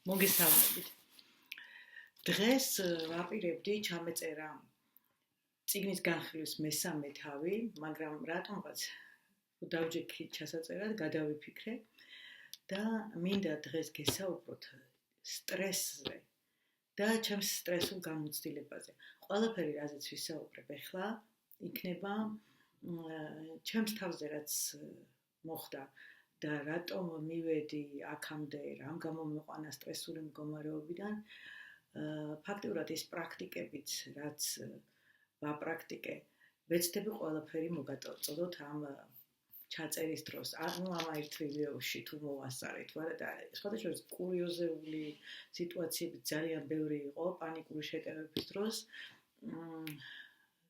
მოგესალმებით. დღეს ვაპირებდი ჩამეწერა წიგნის განხილვის მესამე თავი, მაგრამ რატომღაც დავჯექი ჩასაწერად, გადავიფიქრე და მინდა დღეს გესაუბროთ სტრესზე და ჩემს სტრესულ გამოცდილებაზე. ყველაფერი, რაზეც ვისაუბრებ ახლა, იქნება ჩემს თავზე რაც მოხდა და რატომ მივედი აქამდე, რამ გამომიყვანა სტრესული მდგომარეობიდან, ფაქტიურად ის პრაქტიკებიც, რაც ვაპრაქტიკე, ვეცდები ყველაფერი მოგაწოდოთ ამ ჩაწერის დროს. ამ ერთ ვიდეოში თუ მოვასწარეთ, და სხვადასხვა კურიოზული სიტუაციები ძალიან ბევრი იყო პანიკური შეტევების დროს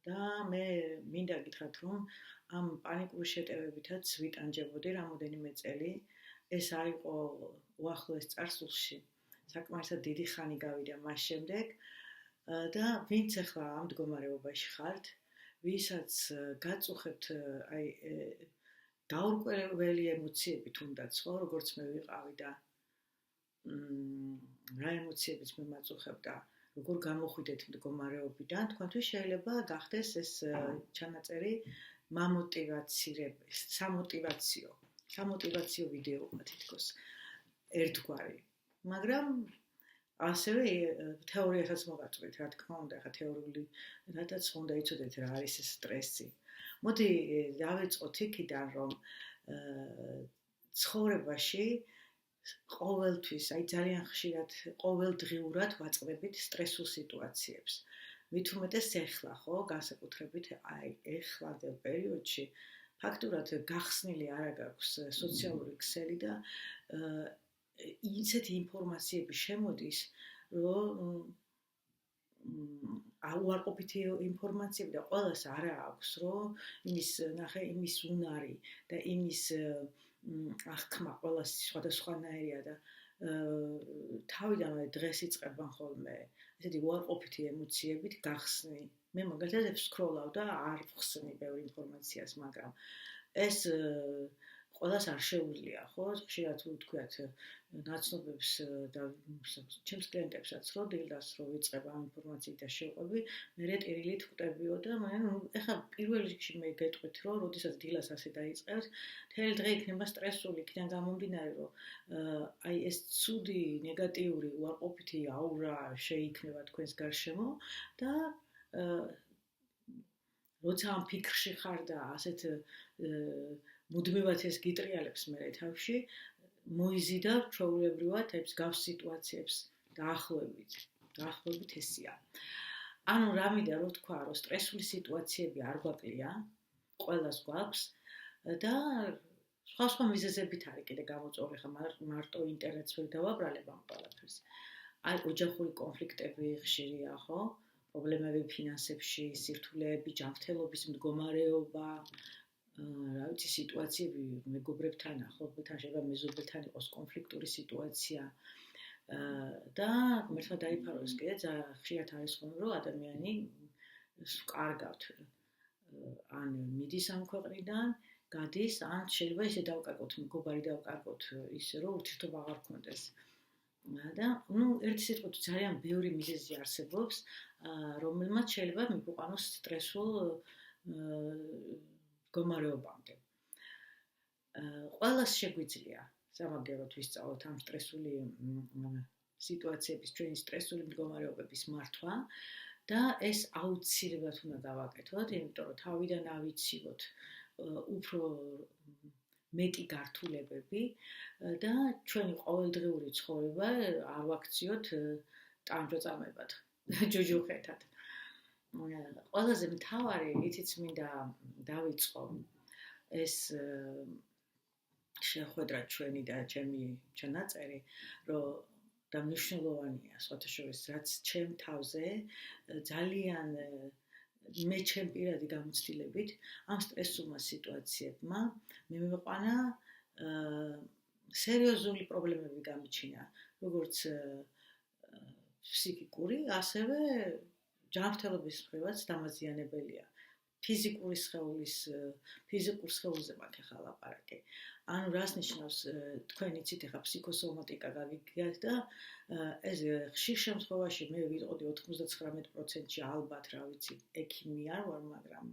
და მე მინდა გითხრათ, რომ ამ პანიკური შეტევებითაც ვიტანჯებოდი რამოდენიმე წელი. ეს არ იყო უახლოეს წარსულში, საკმარისად დიდი ხანი გავიდა მას შემდეგ და ვინც ახლა ამ მდგომარეობაში ხართ, ვისაც გაწუხებთ გაურკვეველი ემოციები თუნდაც, როგორც მე ვიყავი და რა ემოციებიც მე მაწუხებდა, როგორ გამოხვიდეთ მდგომარეობიდან, თქვენთვის შეიძლება გახდეს ეს ჩანაწერი სამოტივაციო ვიდეოა თითქოს ერთგვარი. მაგრამ ასევე თეორიასაც მოგაწვით, რა თქმა უნდა, ხა თეორიული რატაც უნდა იცოდეთ რა არის სტრესი. მოდი დავიწყოთ იქიდან, რომ ცხოვრებაში ყოველთვის, ძალიან ხშირად, ყოველდღიურად ვაწყდებით სტრესულ სიტუაციებს. მით უმეტეს ახლა, ხო, განსაკუთრებით ეხლანდელ პერიოდში, ფაქტურად გახსნილი არ გაქვს სოციალური ქსელი და ისეთი ინფორმაციები შემოდის, რომ უარყოფითი ინფორმაციები და ყველას არა აქვს, რომ იმის უნარი და იმის აღქმა ყველას სხვადასხვანაირია და თავიდანვე დღეს იწყებან ხოლმე ესეთი უარყოფითი ემოციებით გახსნი. მე მაგალითად ვსკროლავ და არ ვხსნი ბევრ ინფორმაციას, მაგრამ ეს ყველას არ შეუძლია, ხო? ხშირად ვთქვათ ნაცნობებს და ჩემს კლიენტებსაც რო დილდას რო ვიწყებ ამ ინფორმაციით და შევყვები, მე ტირილით ვკვდებიო და ეხლა პირველ რიგში მე გეტყვით, რომ როდესაც დილას ასე დაიწყებთ, მთელი დღე იქნება სტრესული, იქიდან გამომდინარე, რომ ეს ცუდი, ნეგატიური, უარყოფითი აურა შეიქმნება თქვენს გარშემო და როცა ამ ფიქრში ხარ და ასეთ მუდმივად ეს გიტრიალებს მე თავში, მოიზიდავ ჩვეულებრივად ეს გავს სიტუაციებს დაახლოებით ესია. ანუ რა მინდა რომ თქვა, რომ სტრესული სიტუაციები არ გვაკლია, ყველას გვაქვს და სხვა მიზეზებით არის კიდე გამოწვეული, ხა მარტო ინტერნეტს ვერ დავაბრალებ ამ ყველაფერს. ოჯახური კონფლიქტები ხშირია, ხო? პრობლემები ფინანსებში, სირთულეები, ჯანმრთელობის მდგომარეობა, რა ვიცი, სიტუაციები მეგობრებთან, ახლობლებთან, შეიძლება მეზობელთან იყოს კონფლიქტური სიტუაცია და ღმერთმა დაიფაროს კიდე ხშირად არის ხოლმე, რომ ადამიანი კარგავთ ან მიდის ამ ქვეყნიდან, გადის, ან შეიძლება ისე დავკარგოთ, მეგობარი დავკარგოთ, ისე რომ ურთიერთობა აღარ გქონდეს. და ერთი სიტყვით ძალიან ბევრი მიზეზი არსებობს, რომელმაც შეიძლება მიგვიყვანოს სტრესულ მდგომარეობამდე. ყველას შეგვიძლია სამაგეროთ ვისწავლოთ ამ სტრესული სიტუაციების, ჩვენი სტრესული მდგომარეობების მართვა და ეს აუცილებლად უნდა გავაკეთოთ, იმიტომ რომ თავიდან ავიცილოთ უფრო მეტი გართულებები და ჩვენი ყოველდღიური ცხოვრება არ ვაქციოთ ტანჯოწამებად, ჯუჯუხეთად. ყველაზე მთავარი, იცით, მინდა დავიწყო ეს შეხვედრა ჩვენი და ჩემი ჩანაწერი, რომ და მნიშვნელოვანია, სხვათა შორის, რაც ჩემ თავზე ძალიან მე ჩემ პირადი გამოცდილებით ამ სტრესულმა სიტუაციებმა მიმიყვანა სერიოზული პრობლემები გამიჩინა, როგორც ფსიქიკური, ასევე ჯანმრთელობის მხრივაც დამაზიანებელია. ფიზიკური სხეულზე მაქვს ახლა ლაპარაკი. ანუ რას ნიშნავს თქვენ იცით ახლა ფსიქოსომატიკა გაგიგიათ და ეს ხშირ შემთხვევაში მე ვიტყოდი 99%-ში ალბათ რა ვიცი ექიმი არ ვარ, მაგრამ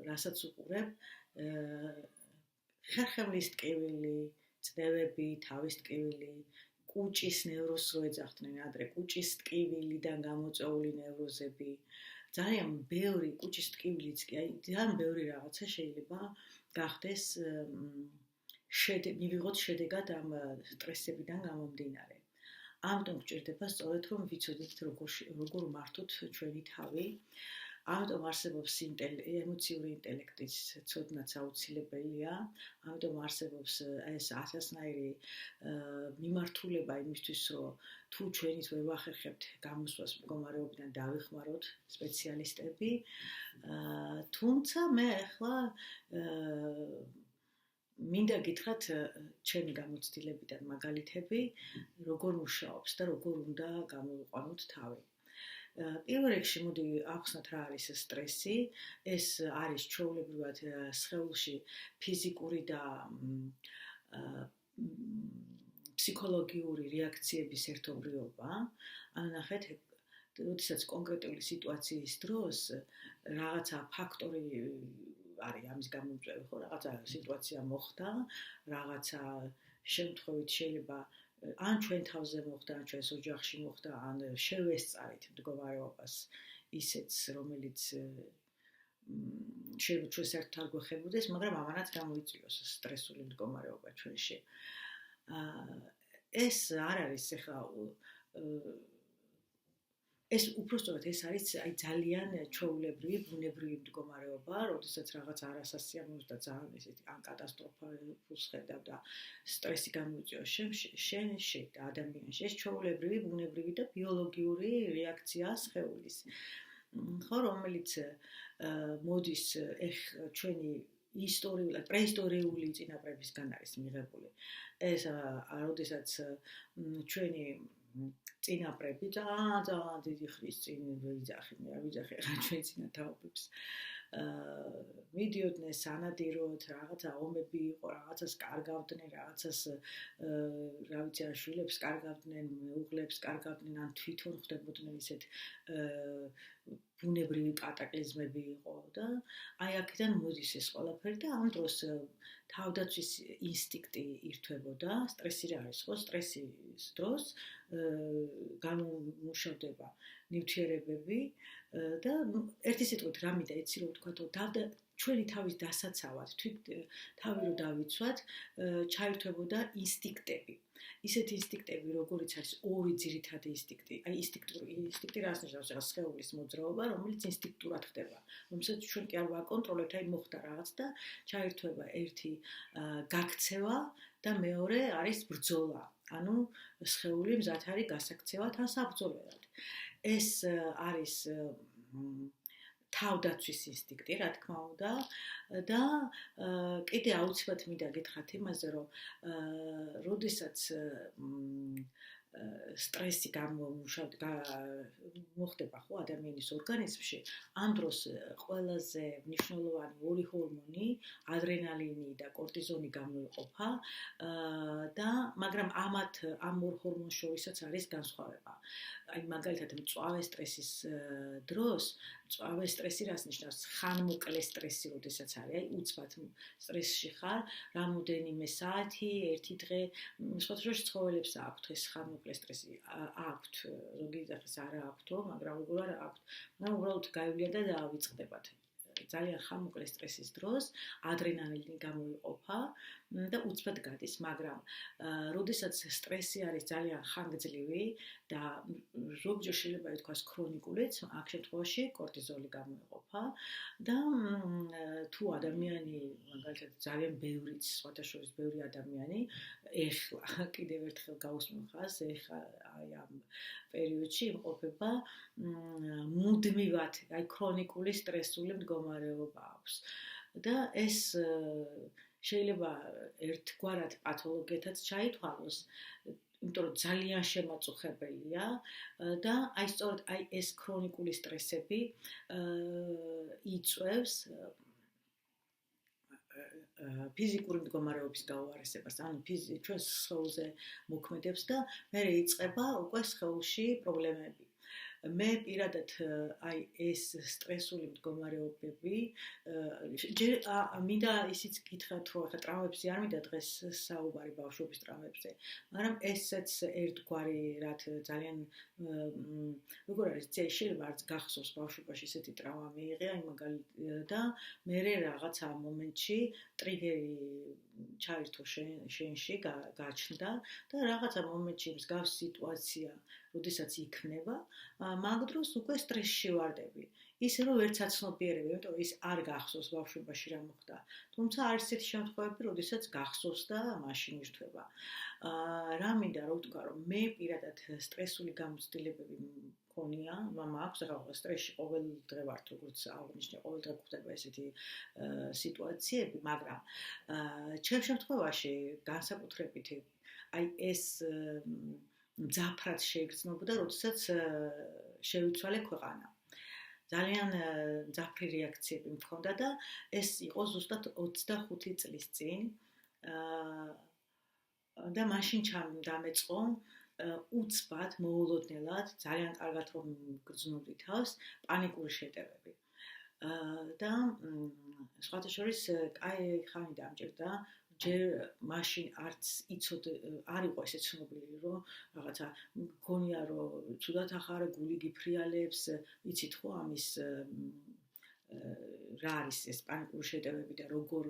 რასაც უყურებ ხერხემლის ტკივილი, წნევები, თავის ტკივილი, კუჭის ნევროზს რო ეძახდნენ ადრე, კუჭის ტკივილიდან გამოწვეული ნევროზები, ძალიან ბევრი კუჭის ტკივილიც კი, აი ძალიან ბევრი რაღაცა შეიძლება გახდეს მივიღოთ შედეგად ამ სტრესებიდან გამომდინარე. ამიტომ გჭირდება სწორედ რომ ვიცოდეთ როგორ მართოთ ჩვენი თავი. ამიტომ არსებობს ემოციური ინტელექტის ცოდნაც აუცილებელია. ამიტომ არსებობს ეს ასასნაირი მიმართულება იმისთვის, რომ თუ ჩვენით ვერ ვახერხებთ გამოსვლას მდგომარეობიდან დავიხმაროთ სპეციალისტები. თუმცა მე ახლა მინდა გითხრათ ჩემი გამოცდილებიდან მაგალითები, როგორ მუშაობს და როგორ უნდა გამოვიყვანოთ თავი. პირველ რიგში მოდი ავხსნათ რა არის სტრესი. ეს არის ჩვეულებრივად სხეულში ფიზიკური და ფსიქოლოგიური რეაქციების ერთობლიობა. ანუ ნახეთ, როდესაც კონკრეტული სიტუაციის დროს რაღაცა ფაქტორი არის ამის გამომწვევი, ხო, რაღაცა სიტუაცია მოხდა, რაღაცა შემთხვევით შეიძლება ან ჩვენ თავზე მოხდა, ან ჩვენს ოჯახში მოხდა, ან შევესწარით მდგომარეობას ისეც, რომელიც შეიძლება ჩვენ საერთოდ არ გვეხებოდეს, მაგრამ ამანაც გამოიწვიოს სტრესული მდგომარეობა ჩვენში. ეს არ არის ახლა ეს უпростоრად ეს არის აი ძალიან ჩვეულებრივი ბუნებრივი მდგომარეობა, როდესაც რაღაც არასასიამოვნოს და ძალიან ესეთი ან კატასტროფულს ხედავ და სტრესი გამოიწვიოს შენში და ადამიანში. ეს ჩვეულებრივი, ბუნებრივი და ბიოლოგიური რეაქცია სხეულის. ხო, რომელიც მოდის ჩვენი ისტორიულად, პრეისტორიული წინაპრებისგან არის მიღებული. ეს როდესაც ჩვენი წინაპრები ძალიან დიდი ხნის წინ ვიძახი ახლა ჩვენ წინათაობებს მიდიოდნენ სანადიროდ, რაღაცა ომები იყო, რაღაცას კარგავდნენ, რაღაცას რა ვიცი რა შვილებს კარგავდნენ, მეუღლებს კარგავდნენ, ან თვითონ ხდებოდნენ ისეთ ბუნებრივი კატაკლიზმები იყო და აი აქედან მოდის ეს ყველაფერი და ამ დროს თავდაცვის ინსტინქტი ირთვებოდა, სტრესი რა არის, ხო, სტრესის დროს გამომუშავდება ნივთიერებები და ერთი სიტყვით რა მინდა იცი რომ ვთქვა, ჩვენი თავის დასაცავად, თავი რო დავიცვათ, ჩაირთვებოდა ინსტინქტები. ისეთი ინსტინქტები, როგორიც არის ორი ძირითადი ინსტინქტი. აი ინსტინქტი რას ნიშნავს? ეს სხეულის მოძრაობა, რომელიც ინსტინქტურად ხდება. რომელსაც ჩვენ კი არ ვაკონტროლებთ, აი მოხდა რაღაც და ჩაირთვება ერთი გაქცევა და მეორე არის ბრძოლა. ანუ სხეული მზად არის გასაქცევად ან საბრძოლველად. ეს არის თავდაცვის ინსტინქტი, რა თქმა უნდა, და კიდე აუცილებლად მინდა გითხრათ იმაზე, რომ როდესაც სტრესი მოხდება ხო ადამიანის ორგანიზმში, ამ დროს ყველაზე მნიშვნელოვანი ორი ჰორმონი, ადრენალინი და კორტიზონი გამოიყოფა და მაგრამ ამ ორ ჰორმონს შორისაც არის განსხვავება. აი მაგალითად მწვავე სტრესის დროს, მწვავე სტრესი რას ნიშნავს? ხანმოკლე სტრესი, როდესაც არის, აი უცბად სტრესში ხარ, რამოდენიმე საათი, ერთი დღე, სხვადასხვა ცხოველებს აქვთ ეს ხანმოკლე სტრესი, აქვთ, ზოგი ძახის არა აქვთო, მაგრამ როგორ არა აქვთ, მაგრამ უბრალოდ გაივლია და დაავიწყდებათ. ძალიან ხანმოკლე სტრესის დროს ადრენალინი გამოიყოფა და უცბად გადის, მაგრამ როდესაც სტრესი არის ძალიან ხანგრძლივი და ზოგჯერ შეიძლება ითქვას ქრონიკულიც, აქ შემთხვევაში კორტიზოლი გამოიყოფა და თუ ადამიანი მაგალითად ძალიან ბევრიც, სხვადასხვა ბევრი ადამიანი ეხლა კიდევ ერთხელ გაუსმენ ხას, ეხლა აი ამ პერიოდში იმყოფება მუდმივად, აი ქრონიკული სტრესული მდგომარეობა აქვს. და ეს შეიძლება ერთგვარად პათოლოგიათაც ჩაითვალოს, იმიტომ რომ ძალიან შემაწუხებელია და აი სწორედ ეს ქრონიკული სტრესები იწვევს ფიზიკური მდგომარეობის გაუარესებას, ანუ ჩვენს სხეულზე მოქმედებს და მე იწყება უკვე სხეულში პრობლემები. მე პირადად აი ეს სტრესული მდგომარეობები მინდა ისიც გითხრათ, რომ ახლა ტრამვებზე არ მინდა დღეს საუბარი ბავშვობის ტრამვებზე, მაგრამ ესეც ერთგვარი რაც ძალიან როგორ არის, შეიძლება არც გახსოვს ბავშვობაში ესეთი ტრავმა მიიღია იმ და მე რაღაცა მომენტში ტრიგერი ჩაირთო შენში გაჩნდა და რაღაცა მომენტში მსგავს სიტუაცია როდესაც იქნება, მაგ დროს უკვე სტრესში ვარდები. ისე რომ ვერც აცნობიერები, იმიტომ რომ ის არ გახსოვს ბავშვობაში რა მოხდა. თუმცა არის ისეთი შემთხვევები, როდესაც გახსოვს და მაშინ ირთვება. რა მინდა რომ ვთქვა, რომ მე პირადად სტრესული გამოცდილებები მქონია, მაქვს ახლა სტრესში ყოველ დღე ვართ, როგორც აღნიშნე, ყოველ დღე გვხდება ესეთი სიტუაციები, მაგრამ ჩემ შემთხვევაში განსაკუთრებით აი ეს მძაფრად შეიგრძნობოდა, როდესაც შევიცვალე ქვეყანა. ძალიან მძაფრი რეაქციები მქონდა და ეს იყო ზუსტად 25 წლის წინ და მაშინ დამეწყო უცბად, მოულოდნელად, ძალიან კარგად რომ გრძნობდი თავს, პანიკური შეტევები. და სხვათა შორის კაი ხანი დამჭირდა, ჯერ მაშინ არც იცოდ არ იყო ესე ცნობილი, რომ რაღაცა მგონია, რომ ცუდად ახარ გული გიფრიალებს, იცით ხო ამის რა არის ეს პანიკური შეტევები და როგორ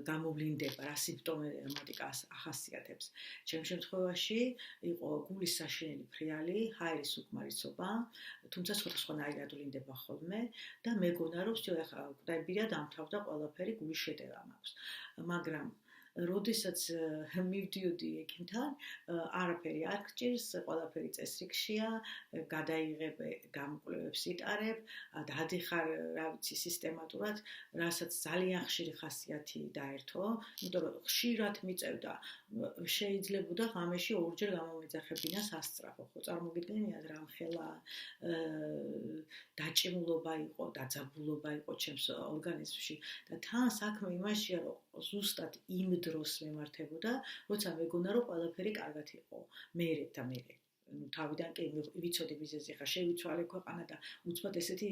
გამოვლინდება, რა სიმპტომატიკას ახასიათებს. ჩემ შემთხვევაში იყო გულის საშინელი ფრიალი, ჰაერის უკმარისობა, თუმცა სხვადასხვანაირად ვლინდება ხოლმე და მეგონა რომ всё ახლა კვდებია დამთავრდა ყველაფერი, გულის შეტევა მაქვს. მაგრამ როდესაც მივდიოდი ექიმთან, არაფერი არ გჭირს, ყველაფერი წესრიგშია, გადაიღებ გამკვლევებს იტარებ, დადიხარ, რა ვიცი, სისტემატურად, რასაც ძალიან ხშირი ხასიათი დაერთო, იმიტომ რომ ხშირად მიწევდა, შეიძლებოდა ღამეში ორჯერ გამომეძახებინა სასწრაფო, ხო წარმოგიდგენიათ რამხელა დაჭიმულობა იყო, დაძაბულობა იყო ჩემს ორგანიზმში და თან საქმე იმაშია, რომ ზუსტად იმ დროს მემართებოდა, როცა მეგონა რომ ყველაფერი კარგად იყო. მერე თავიდან კი ვიცოდი მიზეზი, ხა შევიცვალე ქვეყანა და უცბად ესეთი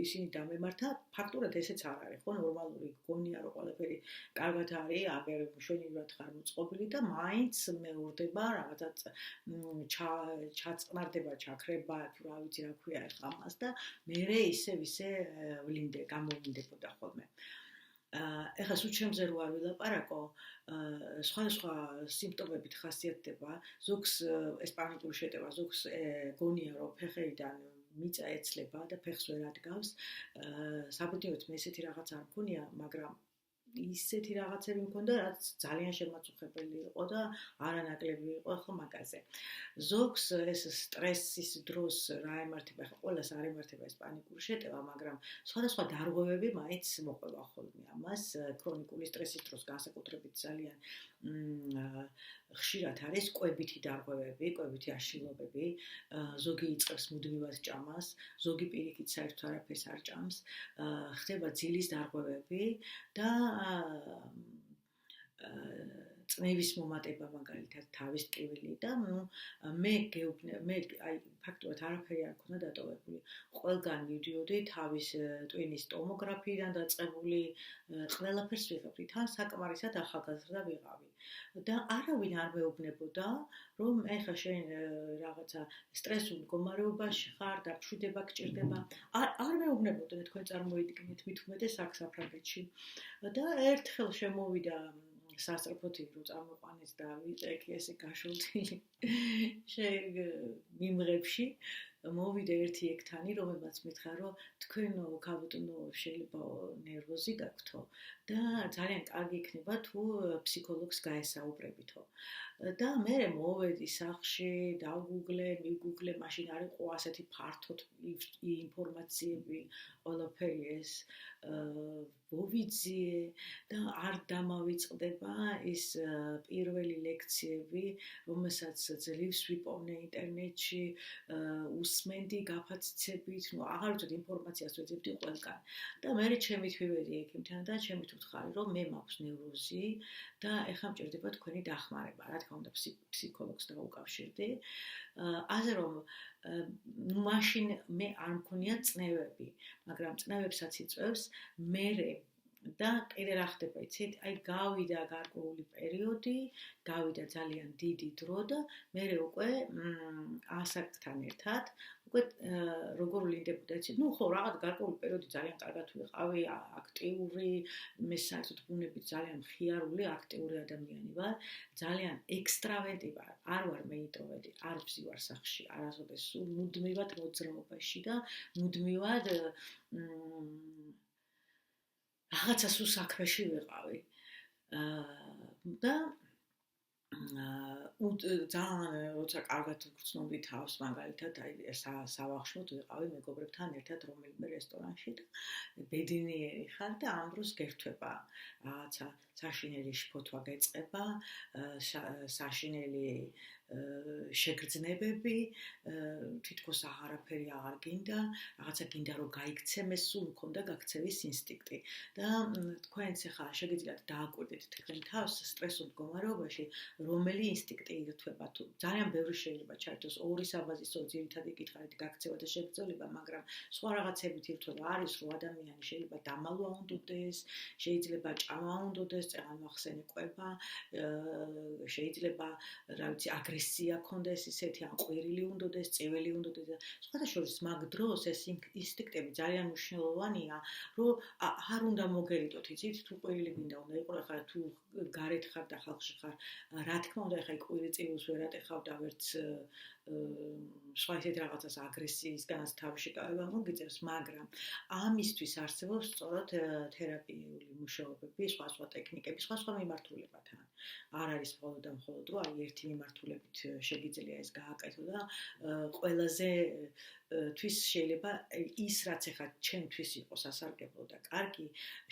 ისინი დამემართა, ფაქტურად ესეც არ არის, ხო, ნორმალური გონია რომ ყველაფერი კარგად არის, აგერ მშვენივრად ხარ მოწყობილი და მაინც მეორდება რაღაცა ჩაწყნარდება, ჩაქრება, თუ რა ვიცი რა ქვია ახლა ამას და მერე ისე გამოვლინდებოდა ხოლმე. ეხლა სულ ჩემზე რო არ ვილაპარაკო, სხვადასხვა სიმპტომებით ხასიათდება, ზოგს ეს პანიკური შეტევა, ზოგს გონია რომ ფეხერიდან მიწა ეცლება და ფეხს ვერ ადგავს. საბუდივოდ მე ესეთი რაღაც არ მქონია, მაგრამ ისეთი რაღაცები მქონდა, რაც ძალიან შემაწუხებელი იყო და არანაკლები იყო ახლა მაგაზე. ზოგს ეს სტრესის დროს რა ემართება, ახლა ყველას არ ემართება ეს პანიკური შეტევა, მაგრამ სხვადასხვა დარღვევები მაინც მოყვება ხოლმე ამას, ქრონიკული სტრესის დროს განსაკუთრებით ძალიან ხშირად არის კვებითი დარღვევები, კვებითი აშლილობები, ზოგი იწყებს მუდმივად ჭამას, ზოგი პირიქით საერთოდ არაფერს არ ჭამს, ხდება ძილის დარღვევები და წნევის მომატება მაგალითად თავის ტკივილი და მე აი ფაქტობრივად არაფერი არ მქონდა დატოვებული. ყველგან მივდიოდი თავის ტვინის ტომოგრაფიიდან დაწყებული, ყველაფერს ვიღებდი, თან საკმარისად ახალგაზრდა ვიყავი. და არავინ არ მეუბნებოდა, რომ ეხლა შენ რაღაცა სტრესულ მდგომარეობაში ხარ და მშვიდება გჭირდება. არ მეუბნებოდნენ თქვენ წარმოიდგინეთ მით უმეტეს აქ საფრანგეთში. და ერთხელ შემოვიდა სასწრაფოთი რო წამოყვანეს და ვიწეკი ესე გაშოლთილი მიმღებში მოვიდა ერთი ექთანი, რომელმაც მითხრა, რომ თქვენო ქალბატონო შეიძლება ნერვოზი გაქვთო და ძალიან კარგი იქნება თუ ფსიქოლოგს გაესაუბრებითო. და მე მოვედი სახლში, დავგუგლე, მიგუგლე, მაშინ არ იყო ასეთი ფართოდ ინფორმაციები, ყველაფერი ეს ვოვიძიე და არ დამავიწყდება ის პირველი ლექციები, რომელსაც ძლივს ვიპოვნე ინტერნეტში, უსმენდი გაფაციცებით, აღარ ვიცოდი ინფორმაციას ვეძებდი ყველგან. და მე ჩემით ვივედი ექიმთან და ჩემით ვთხარი, რომ მე მაქვს ნევროზი და ეხლა მჭირდება თქვენი დახმარება. რა თქმა უნდა, ფსიქოლოგს დავუკავშირდი. ასე რომ მაშინ მე არ მქონია წნევები, მაგრამ წნევებსაც იწვევს მერე და კიდე რა ხდება, იცით? აი გავიდა გარკვეული პერიოდი, გავიდა ძალიან დიდი დრო და მერე უკვე ასაკთან ერთად უკვე როგორ ვლინდებოდა, იცით? ნუ ხო, რაღაც გარკვეული პერიოდი ძალიან კარგად ვიყავი, აქტიური, მე საერთოდ ბუნებით ძალიან მხიარული, აქტიური ადამიანი ვარ, ძალიან ექსტრავერტი ვარ, არ ვარ მე ინტროვერტი, არ ვზივარ სახლში, არასოდეს სულ მუდმივად მოძრაობაში და მუდმივად რაღაცა სულ საქმეში ვიყავი. და ძალიან როცა კარგად ვგრძნობდი თავს, მაგალითად, აი სავახშმოდ ვიყავი მეგობრებთან ერთად რომელიმე რესტორანში და ბედნიერი ხარ და ამ დროს გერთვება რაღაცა საშინელი შფოთვა გეწყება, საშინელი შეგრძნებები, თითქოს აღარაფერი აღარ გინდა, რაღაცა გინდა რომ გაიქცემეს, სულ მქონდა გაქცევის ინსტინქტი. და თქვენც ახლა შეგიძლიათ დააკვირდეთ თქვენ თავს სტრესულ მდგომარეობაში, რომელი ინსტინქტი ირთვება თუ ძალიან ბევრი შეიძლება ჩართოს, ორი საბაზისო ძირითადი კითხავით გაქცევა და შეგრძნება, მაგრამ სხვა რაღაცებით ირთვება, არის რომ ადამიანი შეიძლება დამალვა უნდოდეს, შეიძლება ჭამა უნდოდეს, წეღანმახსენებება, შეიძლება რა ვიცი აგრესია ქონდეს ისეთი ან ყვირილი უნდოდეს, წივილი უნდოდეს და სხვათა შორის მაგ დროს ეს ინსტინქტები ძალიან მნიშვნელოვანია, რომ არ უნდა მოგერიდოთ, იცით, თუ ყვირილი გინდა უნდა იყო, ახლა თუ გარეთ ხარ და ხალხში ხარ, რა თქმა უნდა, ახლა ყვირილ წივილს ვერ ატეხავ და ვერც სხვა ისეთ რაღაცას აგრესიისგანაც თავი შეკავება მოგიწევს, მაგრამ ამისთვის არსებობს სწორად თერაპიული მუშაობები, სხვა ტექნიკები, სხვა მიმართულებათან. არ არის მხოლოდ და მხოლოდ რომ აი ერთი მიმართულებით შეგიძლია ეს გააკეთო და ყველაზე თვის შეიძლება ის რაც ახლა ჩემთვის იყოს სასარგებლო და კარგი,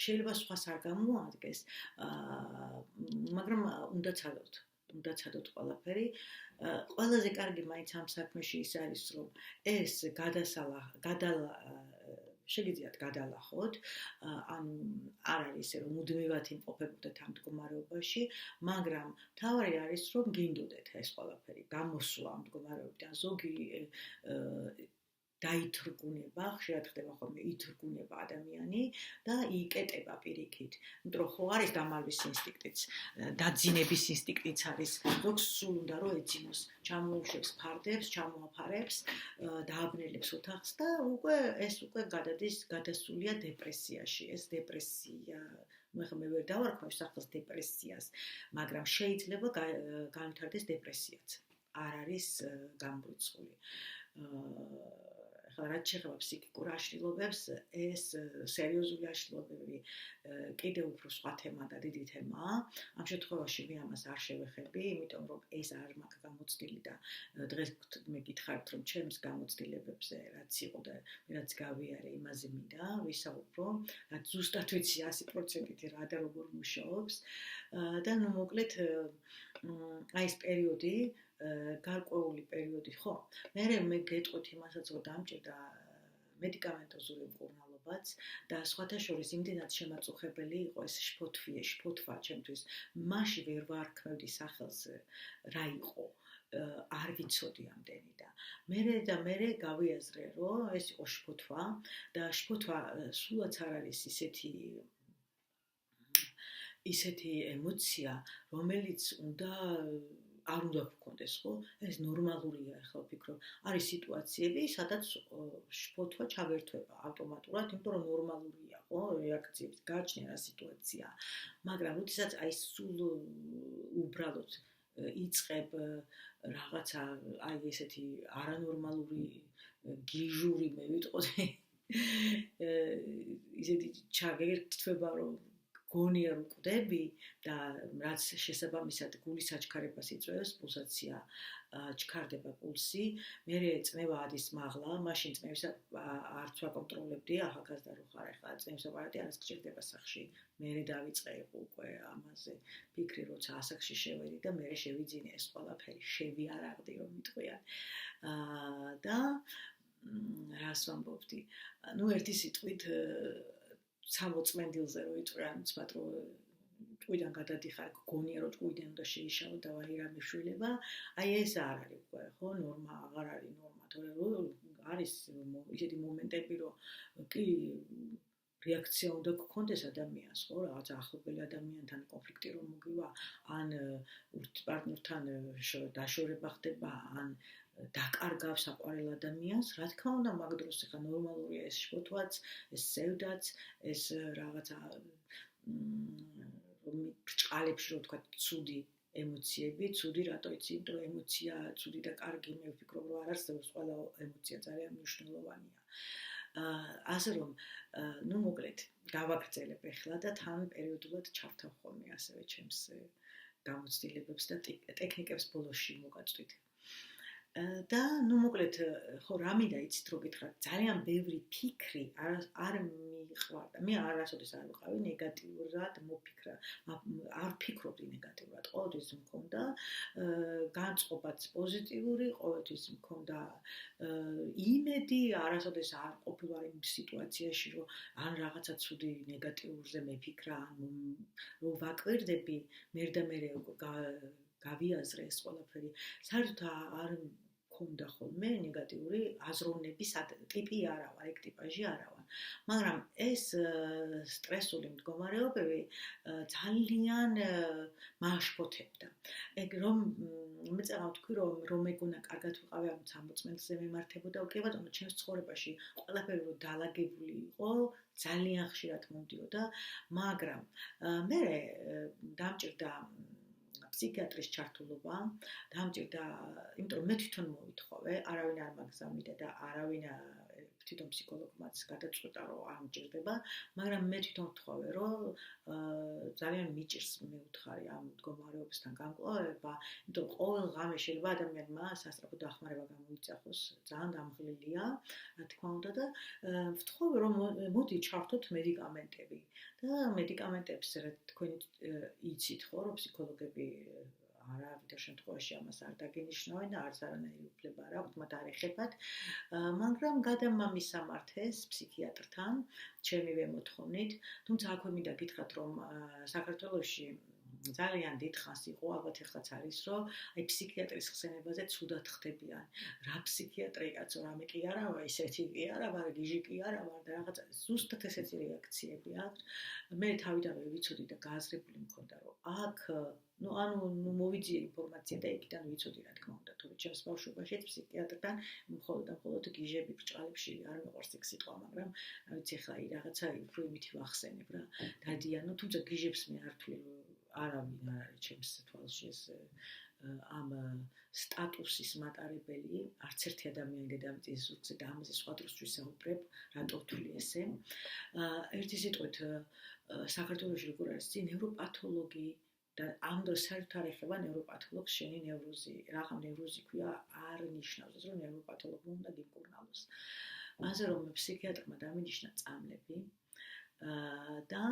შეიძლება სხვას არ გამოადგეს, მაგრამ უნდა ცადოთ ყველაფერი. ყველაზე კარგი მაინც ამ საქმეში ის არის, რომ ეს შეგიძლიათ გადალახოთ, ანუ არ არის ისე რომ მუდმივად იმყოფებოდეთ ამ მდგომარეობაში, მაგრამ თავარი არის რომ გინდოდეთ ეს ყველაფერი გამოსვლა ამ მდგომარეობიდან, ზოგი დაითრგუნება, ხშირად ხდება ხოლმე ითრგუნება ადამიანი და იკეტება პირიქით. იმიტომ რომ ხო არის დამალვის ინსტინქტიც, დაძინების ინსტინქტიც არის, ზოგს სულ უნდა რომ ეძინოს, ჩამოუშვებს ფარდებს, ჩამოაფარებს, დააბნელებს ოთახს და ეს უკვე გადადის გადასულია დეპრესიაში. ეს დეპრესია მე ვერ დავარქვევ სახელს დეპრესიას, მაგრამ შეიძლება განვითარდეს დეპრესიაც. არ არის გამორიცხული. რაც შეეხება ფსიქიკურ აშლილობებს, ეს სერიოზული აშლილობები კიდევ უფრო სხვა თემა და დიდი თემაა. ამ შემთხვევაში მე ამას არ შევეხები, იმიტომ რომ ეს არ მაქვს გამოცდილი და დღეს მე გითხარით, რომ ჩემს გამოცდილებებზე რაც იყო და რაც გავიარე, იმაზე მინდა ვისაუბრო, რაც ზუსტად ვიცი 100%-ით რა და როგორ მუშაობს. და ნუ მოკლედ აი ეს პერიოდი გარკვეული პერიოდი, ხო? მე გეტყვით იმასაც, რომ დამჭირდა მედიკამენტოზური მკურნალობაც და სხვათა შორის იმდენად შემაწუხებელი იყო ეს შფოთვა ჩემთვის. მაშინ ვერ ვარქმევდი სახელს რა იყო. არ ვიცოდი ამდენი და მე გავიაზრე, რომ ეს იყო შფოთვა და შფოთვა სულაც არ არის ისეთი ემოცია, რომელიც არ უნდა გქონდეს, ხო? ეს ნორმალურია, ახლა ვფიქრობ. არის სიტუაციები, სადაც შფოთვა ჩაგერთვება ავტომატურად, იმიტომ რომ ნორმალურია, ხო? რეაქციების გაჩნია რა სიტუაცია. მაგრამ როდესაც აი სულ უბრალოდ იწყებ რაღაცა აი ესეთი არანორმალური გიჟური მე ვიტყოდი. ისეთი ჩაგერთვება, რომ გონიერ უკვდები და რაც შესაბამისად გულის აჩქარებას იწვევს, პულსაცია ჩქარდება პულსი, მერე წნევა ადის მაღლა, მაშინ წნევის არც ვაკონტროლებდი, ახალგაზრდა რო ხარ, ახლა წნევის აპარატი არც გჭირდება სახში. მერე დავიწყე უკვე ამაზე ფიქრი, როცა ასაკში შევედი და მერე შევიძინე ეს ყველაფერი, შევიარაღდი რომ მიტყვიან. და რას ვამბობდი? ნუ ერთი სიტყვით 60 წმენდილზე რო იტყვიან, ცბად რო ჭკვიდან გადადიხარ, გონია რომ ჭკვიდან უნდა შეიშალო და ვაი რა მიშვილება, აი ეს არ არის უკვე, ხო, ნორმა აღარ არის ნორმა, თორემ არის ისეთი მომენტები, რომ კი რეაქცია უნდა გქონდეს ადამიანს, ხო, რაღაც ახლობელ ადამიანთან კონფლიქტი რომ მოგივა, ან პარტნიორთან დაშორება ხდება, ან დაკარგავს საყვარელ ადამიანს, რა თქმა უნდა, მაგ დროს ხა ნორმალურია ეს შფოთვაც, ეს სევდაც, ეს რაღაცა ბრჭყალებში რო თქვა ცუდი ემოციები, ცუდი რატო იცი, იმიტომ რომ ემოცია ცუდი და კარგი, მე ვფიქრობ, რომ არ არსებობს, ყველა ემოცია ძალიან მნიშვნელოვანია. ასე რომ, ნუ მოკლედ, გავაგრძელებ ახლა და თან პერიოდულად ჩავთავ ხოლმე ასევე ჩემს გამოცდილებებს და ტექნიკებს ბოლოსში მოგაწვით. და ნუ მოკლედ, ხო, რამიდა იცით რო გითხრათ, ძალიან ბევრი ფიქრი არ მიყვარდა. მე არასოდეს არ ვიყავი ნეგატიურად მოფიქრა, არ ვფიქრობდი ნეგატიურად, ყოველთვის მქონდა განწყობაც პოზიტიური, ყოველთვის მქონდა იმედი, არასოდეს არ ყოფილვარ იმ სიტუაციაში, რომ ან რაღაცა ცუდი ნეგატიურზე მეფიქრა, ან რომ ვაკვირდები, მერ და მერე გავიაზრე ეს ყველაფერი. საერთოდ არ მქონდა ხოლმე ნეგატიური აზროვნების ტიპი არა ვარ, ეგ ტიპაჟი არა ვარ. მაგრამ ეს სტრესული მდგომარეობები ძალიან მააშფოთებდა. ეგ რომ მეწევა თქვი რომ მეგონა კარგად ვიყავი, ამ 60 წელზე მიმართებოდა, კი ბატონო, ჩემს ცხოვრებაში ყველაფერი რომ დაალაგებული იყო, ძალიან ხშირად მომდიოდა, მაგრამ მე დამჭირდა ფსიქიატრის ჩართულობა, დამჭირდა, იმიტომ რომ მე თვითონ მოვითხოვე, არავინ არ მაგზავნიდა და არავინ თვითონ ფსიქოლოგმაც გადაწყვეტა, რომ არ მჭირდება, მაგრამ მე თვითონ ვთხოვე, რომ ძალიან მიჭირს მე ვთხარი ამ მდგომარეობასთან გამკლავება, იმიტომ რომ ყოველ ღამე შეიძლება ადამიანმა სასწრაფო დახმარება გამოიწახოს, ძალიან დამღლილია, რა თქმა უნდა და ვთხოვე, რომ მოდი ჩავთოთ მედიკამენტები და მედიკამენტებს თქვენი იცით ხო, რომ ფსიქოლოგები არავითარ შემთხვევაში ამას არ დაგენიშნავენ და არც არანაირი უფლება არ აქვთ მათ არ ეხებათ, მაგრამ გადამამისამართეს ფსიქიატრთან, ჩემივე მოთხოვნით, თუმცა აქვე მინდა გითხრათ, რომ საქართველოში ძალიან დიდხანს იყო, ალბათ ეხლაც არის, რომ აი ფსიქიატრის ხსენებაზე ცუდად ხდებიან. რა ფსიქიატრი კაცო, რამე კი არა ვარ, ისეთი კი არა ვარ, გიჟი კი არა ვარ და რაღაცა ზუსტად ესეთი რეაქციები აქვს. მე თავიდანვე ვიცოდი და გააზრებული მქონდა, რომ აქ ნუ მოვიძიე ინფორმაცია და იქიდან ვიცოდი რა თქმა უნდა, თორე ჩემს ბავშვობაშიც ფსიქიატრთან მხოლოდ და მხოლოდ გიჟები ბრჭყალებში არ მეყვარს ეგ სიტყვა, მაგრამ რა ვიცი ახლა რაღაცა უფრო იმითი ვახსენებ რა. დადიანო, თუმცა გიჟებს მე არ ვთვლი, არავინ არ არის ჩემს თვალში ეს ამ სტატუსის მატარებელი, არც ერთი ადამიანი დედამიწის ზურგზე და ამაზე სხვა დროს ვისაუბრებ, რატო ვთვლი ესე. ერთი სიტყვით, საქართველოში როგორ არის ნევროპათოლოგი და ამ დროს საერთოდ არ ეხება ნევროპათოლოგს შენი ნევროზი. რაღამ ნევროზი ქვია, არ ნიშნავს, რომ ნევროპათოლოგმა უნდა გიმკურნალოს. ასე რომ ფსიქიატრმა დამინიშნა წამლები და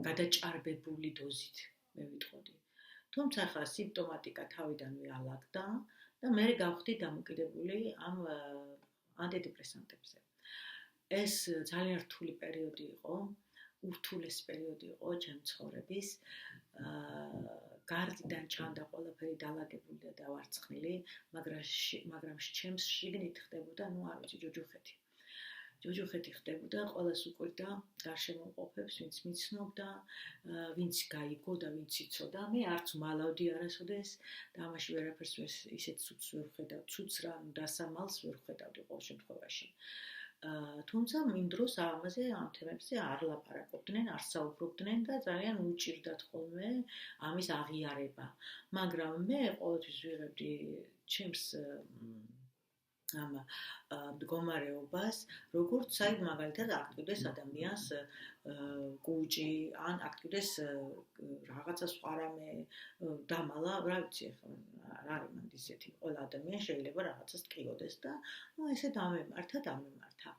გადაჭარბებული დოზით მე ვიტყოდი. თუმცა ახლა სიმპტომატიკა თავიდანვე ალაგდა და მე გავხდი დამოკიდებული ამ ანტიდეპრესანტებზე. ეს ძალიან რთული პერიოდი იყო, ურთულესი პერიოდი იყო ჩემ ცხოვრების. გარდიდან ჩანდა ყველაფერი დალაგებული და დავარცხნილი, მაგრამ ჩემს შიგნით ხდებოდა, ნუ არ ვიცი, ჯოჯოხეთი. ჯოჯოხეთი ხდებოდა, ყველას უყვირდა გარშემო მყოფებს, ვინც მიცნობდა, ვინც გაიგო და ვინც იცოდა. მე არც მალავდი არასოდეს და ამაში ვერაფერს ისეთ ცუდს ვერ ვხედავ, ცუდს რა, დასამალს ვერ ვხედავდი ყოველ შემთხვევაში. თუმცა იმ დროს ამაზე, ამ თემებზე არ ლაპარაკობდნენ, არ საუბრობდნენ და ძალიან უჭირდათ ხოლმე ამის აღიარება. მაგრამ მე ყოველთვის ვიღებდი ჩემს ამ მდგომარეობას, როგორც მაგალითად აქტივდეს ადამიანს კუჭი, ან აქტივდეს რაღაცა სხვა რამე დამალა, რა ვიცი, რა არის მანდ ისეთი, ყველა ადამიანი შეიძლება რაღაცას ტკიოდეს და ესე დამემართა.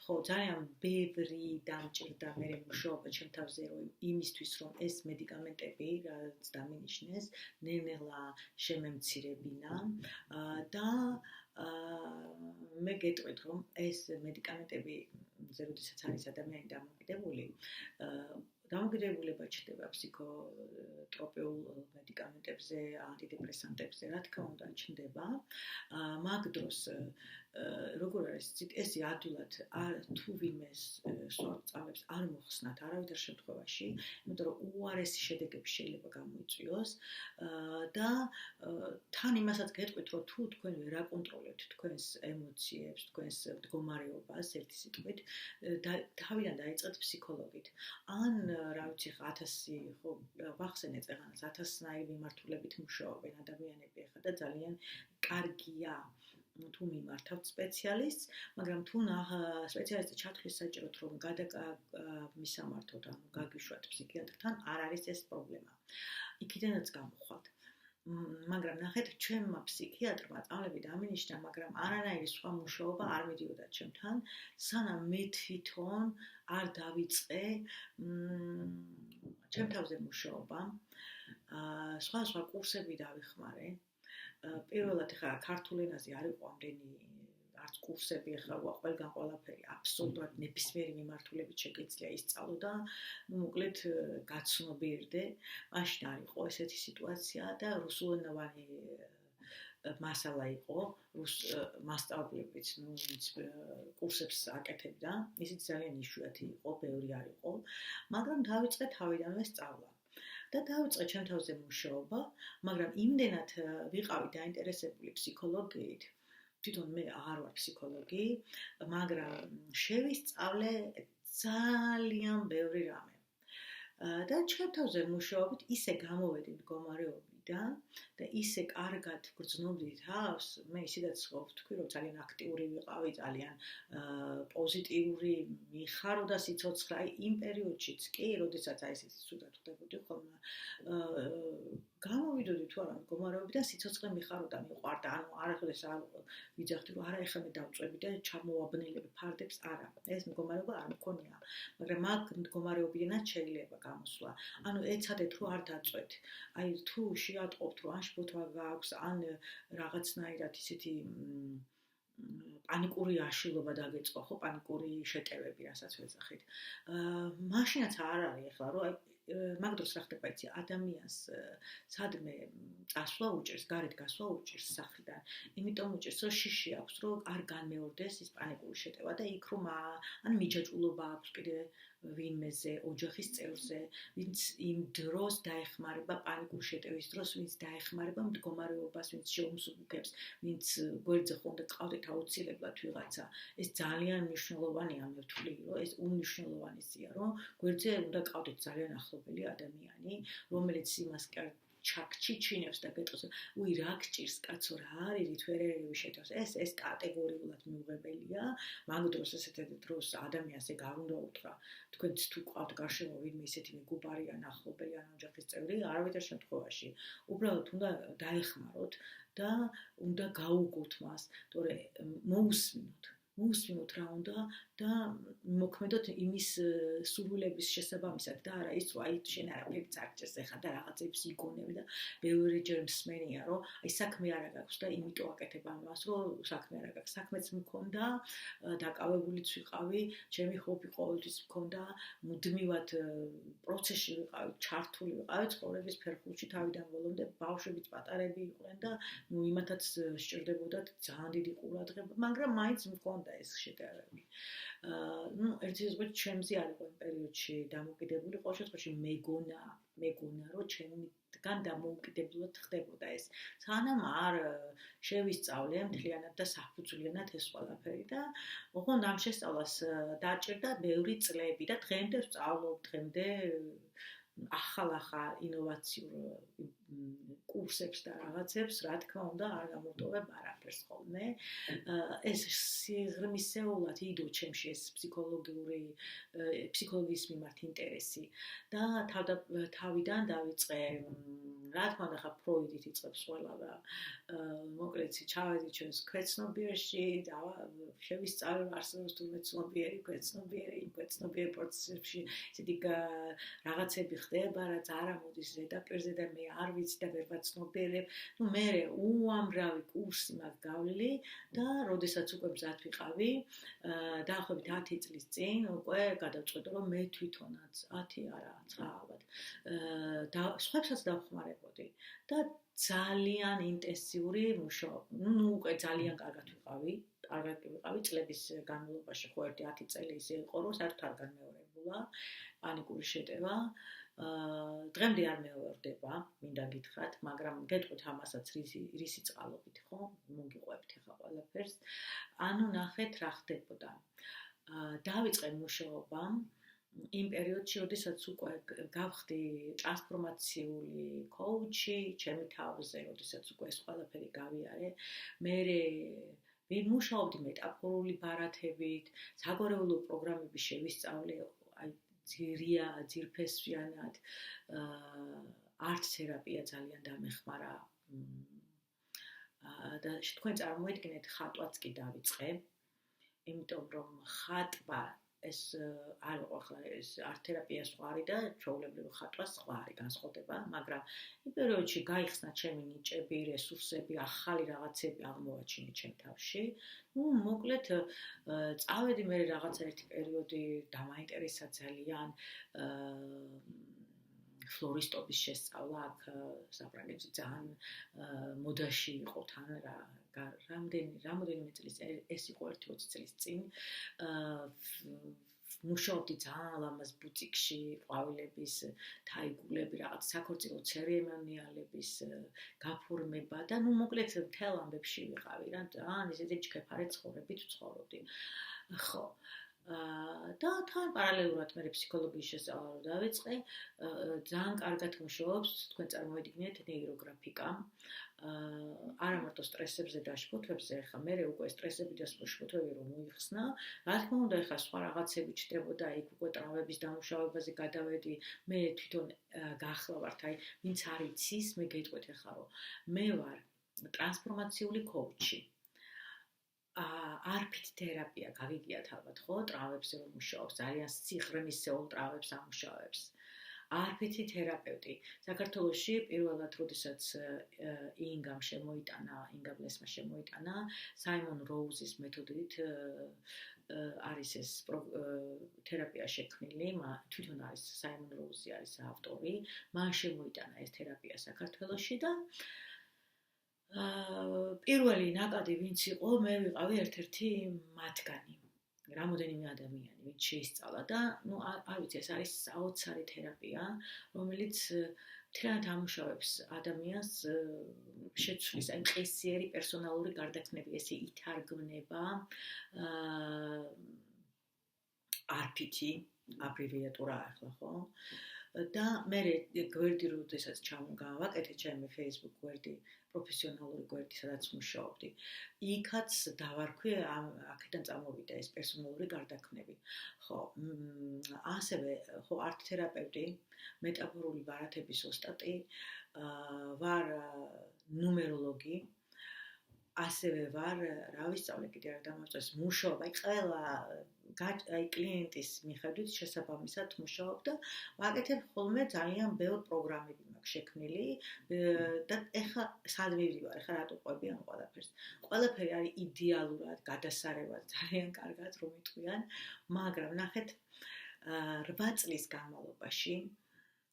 ხო, ძალიან ბევრი დამჭირდა მე მუშაობა ჩემ თავზე რომ იმისთვის რომ ეს მედიკამენტები, რაც დამინიშნეს, ნელ-ნელა შემემცირებინა და მე გეტყვით რომ ეს მედიკამენტები როდესაც არის ადამიანი დამოკიდებულება ჩნდება ფსიქოტროპიულ მედიკამენტებზე, ანტიდეპრესანტებზე, რა თქმა უნდა, ჩნდება. მაგ დროს როგორ არის ეს ადვილად თუ ვინმეს სწავლებს არ მოხსნათ არავითარ შემთხვევაში, იმიტომ რომ უარესი შედეგები შეიძლება გამოიწვიოს და თან იმასაც გეტყვით, რომ თუ თქვენ ვერ აკონტროლებთ თქვენს ემოციებს, თქვენს მდგომარეობას, ერთი სიტყვით, თავიდან დაიწყეთ ფსიქოლოგით. ან რა ვიცი, 1000 ხო ვახსენე წეღანას 1000-ნაირი მიმართულებით მუშაობენ ადამიანები ახლა და ძალიან კარგია თუ მიმართავთ სპეციალისტს, მაგრამ თუ სპეციალისტი ჩათვლის საჭიროთ რომ მისამართოთ, ანუ გაგიშვათ ფსიქიატრთან, არ არის ეს პრობლემა. იქიდანაც გამოვხვალთ. მაგრამ ნახეთ, ჩემმა ფსიქიატრმა წამლები დამინიშნა, მაგრამ არანაირი სხვა მუშაობა არ მიდიოდა ჩემთან, სანამ მე თვითონ არ დავიწყე ჩემ თავზე მუშაობა. სხვა კურსები დავიხმარე. პირველად ხა ქართულ ენაზე არ იყო ამდენი არც კურსები ხა ყველგან ყველაფერი აბსოლუტურად ნებისმიერი მიმართულებით შეგიძლია ისწავლო და მოკლედ გაცნობიერდე. მაშინ არ იყო ესეთი სიტუაცია და რუსულენოვანი მასალა იყო, მასწავლებლებიც კურსებს აკეთებდა, ისიც ძალიან იშვიათი იყო, ბევრი არ იყო, მაგრამ დავიწყე თავიდანვე სწავლა. და დავიწყე ჩემ თავზე მუშაობა, მაგრამ იმდენად ვიყავი დაინტერესებული ფსიქოლოგიით, თვითონ მე არ ვარ ფსიქოლოგი, მაგრამ შევისწავლე ძალიან ბევრი რამე. და ჩემ თავზე მუშაობით ისე გამოვედი მდგომარეობიდან და ისე კარგად გრძნობდი თავს, მე ისედაც ვთქვი, რომ ძალიან აქტიური ვიყავი, ძალიან პოზიტიური მიხარდა სიცოცხლე, აი იმ პერიოდშიც კი, როდესაც აი ესეთი ცუდად ხდებოდი ხოლმე, გამოვიდოდი თუ არა მდგომარეობიდან, სიცოცხლე მიხარდა, მიყვარდა, ანუ არასოდეს არ ვიძახდი, რომ არა ეხლა მე დავწვევი და ჩამოვაბნელებ ფარდებს, არა, ეს მდგომარეობა არ მქონია, მაგრამ მაგ მდგომარეობიდანაც შეიძლება გამოსვლა. ანუ ეცადეთ რომ არ დაწვეთ. აი თუ შეატყობთ რომ ან შფოთვა გააქვს, ან რაღაცნაირად ისეთი პანიკური აშლილობა დაგეწყო, ხო, პანიკური შეტევები, რასაც ვეძახით. მაშინაც არ არის ახლა რომ აი მაგ დროს რა ხდება იცი, ადამიანს სადმე წასვლა უჭირს, გარეთ გასვლა უჭირს სახლიდან. იმიტომ უჭირს, რომ შიში აქვს, რომ არ განმეორდეს ის პანიკური შეტევა და იქ რომ ან მიჯაჭვულობა აქვს კიდე ვინმეზე, ოჯახის წევრზე, ვინც იმ დროს დაეხმარება პანიკურ შეტევის დროს, ვინც დაეხმარება მდგომარეობას, ვინც შეუმსუბუქებს, ვინც გვერდზე ხო უნდა ყავდეთ აუცილებლად ვიღაცა. ეს ძალიან მნიშვნელოვანია, მე ვთვლი, რომ ეს უმნიშვნელოვანესია, რომ გვერდზე უნდა ყავდეთ ძალიან ახლობელი ადამიანი, რომელიც იმას ჩაჩიჩინებს და გეტყვის, უი რა გჭირს კაცო, რა არის რით ვერ ერევი შეთავს. ეს კატეგორიულად მიუღებელია, მაგ დროს ესეთ დროს ადამიანს ეგ არ უნდა უთხრა. თქვენც თუ ყავთ გარშემო ვინმე ისეთი მეგობარი ან ახლობელი ან ოჯახის წევრი, არავითარ შემთხვევაში უბრალოდ უნდა დაეხმაროთ და უნდა გაუგოთ მას, თორე მოусმინოთ რა უნდა და მოქმედოთ იმის სურვილების შესაბამისად და არა ის, რომ აი შენ არაფერი წარჭეს ეხა და რაღაცებს იგონებ და ბევრიჯერ მსმენია, რომ აი საქმე არა გაქვს და იმიტომ აკეთებ ამას, რომ საქმე არა გაქვს. საქმეც მქონდა, დაკავებულიც ვიყავი, ჩემი ჰობი ყოველთვის მქონდა, მუდმივად პროცესში ვიყავი, ჩართული ვიყავი ცხოვრების ფერხულში თავიდან ბოლომდე, ბავშვებიც პატარები იყვნენ და იმათაც სჭირდებოდათ ძალიან დიდი ყურადღება, მაგრამ მაინც მქონდა ეს შეტევები. ერთი ზოგადად ჩემზე არ იყო იმ პერიოდში დამოკიდებული, ყოველ შემთხვევაში მეგონა, რომ ჩემგან დამოუკიდებლად ხდებოდა ეს. სანამ არ შევისწავლე მთლიანად და საფუძვლიანად ეს ყველაფერი და ოღონდ ამ შესწავლას დაჭირდა ბევრი წლები და დღემდე ვსწავლობ, დღემდე ახალ ინოვაციურ კურსებს და რაღაცებს, რა თქმა უნდა, არ გამოვტოვებ არაფერს ხოლმე. ეს სიღრმისეულად იდო ჩემში ეს ფსიქოლოგიის მიმართ ინტერესი და თავიდან დავიწყე, რა თქმა უნდა, ხა ფროიდით იწყებს ყველა და მოკლედ ჩავედი ჩვენს ქვეცნობიერში და შევისწავლე არსებობს თურმე ცნობიერი ქვეცნობიერი პროცესებში ისეთი რაღაცები ხდება, რაც არ ამოდის ზედაპირზე და მე არ ვიცი და ვერ ვაცნობიერებ. მე უამრავი კურსი მაქვს გავლილი და როდესაც უკვე მზად ვიყავი, დაახლოებით 10 წლის წინ უკვე გადავწყვეტე, რომ მე თვითონაც 10 არა, 9 ალბათ და სხვებსაც დავხმარებოდი და ძალიან ინტენსიური მუშაობა. უკვე ძალიან კარგად ვიყავი, წლების განმავლობაში ხო 10 წელი ისე იყო, რომ საერთოდ არ განმეორებულა პანიკური შეტევა. დღემდე არ მეორდება, მინდა გითხრათ, მაგრამ გეტყვით ამასაც რისი წყალობით, ხო? მოგიყვებით ახლა ყველაფერს. ანუ ნახეთ რა ხდებოდა. დავიწყე მუშაობა იმ პერიოდში, როდესაც უკვე გავხდი ტრანსფორმაციული კოუჩი, ჩემი თავზე, როდესაც უკვე ეს ყველაფერი გავიარე, მე ვიმუშაობდი მეტაფორული ბარათებით, საგვარეულო პროგრამები შევისწავლე, ძირფესვიანად, არტ თერაპია ძალიან დამეხმარა და თქვენ წარმოიდგინეთ, ხატვაც კი დავიწყე, იმიტომ რომ ხატვა ეს არ იყო ახლა ეს არტ თერაპია სხვა არის და ჩვეულებრივი ხატვა სხვა არის განსხვავდება, მაგრამ იმ პერიოდში გაიხსნა ჩემი ნიჭები, რესურსები, ახალი რაღაცები აღმოვაჩინე ჩემ თავში. მოკლედ წავედი მე რაღაცა ერთი პერიოდი დამაინტერესა ძალიან ფლორისტობის შესწავლა აქ საფრანგეთში ძალიან მოდაში იყო თან რამდენიმე წლის ეს იყო 1-20 წლის წინ მუშაობდი ძალიან ლამაზ ბუტიკში ყვავილების თაიგულები რაღაც საქორწილო ცერემონიალების გაფორმება და მოკლედ მთელ ამბებში ვიყავი რა ძალიან ისეთი ჩქეფარე ცხოვრებით ვცხოვრობდი ხო და თან პარალელურად მე ფსიქოლოგიის შესწავლა დავიწყე ძალიან კარგად მუშაობს თქვენ წარმოიდგინეთ ნეიროგრაფიკა არა მარტო სტრესებზე და შფოთვებზე ხა მე უკვე სტრესები და შფოთვები რომ მოიხსნა რა თქმა უნდა ხა სხვა რაღაცები ჩდებოდა იქ უკვე ტრავმების დამუშავებაზე გადავედი მე თვითონ გახლავართ აი ვინც არ იცის მე გეტყვით ხა რომ მე ვარ ტრანსფორმაციული კოუჩი არფით თერაპია გავიგიათ ალბათ ხო ტრავმებზე რომ მუშაობს ძალიან სიღრმისეულ ტრავმებს ამუშავებს არფითი თერაპევტი საქართველოში პირველად როდესაც ინგა ბლესმა შემოიტანა საიმონ როუზის მეთოდით არის ეს თერაპია შექმნილი თვითონ არის საიმონ როუზი არის ავტორი მან შემოიტანა ეს თერაპია საქართველოში და პირველი ნაკადი ვინც იყო მე ვიყავი ერთ-ერთი მათგანი რამოდენიმე ადამიანი ვინც შეისწავლა და ნუ არ ვიცი ეს არის საოცარი თერაპია რომელიც მთლიანად ამუშავებს ადამიანს შეცვლის აი მყისიერი პერსონალური გარდაქმნები ესე ითარგმნება არფითი აბრევიატურა ახლა ხო და მე გვერდი როდესაც ჩამოვაკეთე ჩემი Facebook გვერდი პროფესიონალური გვერდი სადაც მუშაობდი იქაც დავარქვი აქედან წამოვიდა ეს პერსონალური გარდაქმნები ხო ასევე ხო არტ თერაპევტი მეტაფორული ბარათების ოსტატი ვარ ნუმეროლოგი ასევე ვარ რა ვისწავლე კიდე რა დამავწეს მუშაობა აი ყველა აი კლიენტის მიხედვით შესაბამისად მუშაობ და ვაკეთებ ხოლმე ძალიან ბევრ პროგრამები მაქვს შექმნილი და ეხლა სად მივდივარ ეხლა რატო ყვები ამ ყველაფერს ყველაფერი არის იდეალურად გადასარევად ძალიან კარგად რომ იტყვიან მაგრამ ნახეთ 8 წლის განმავლობაში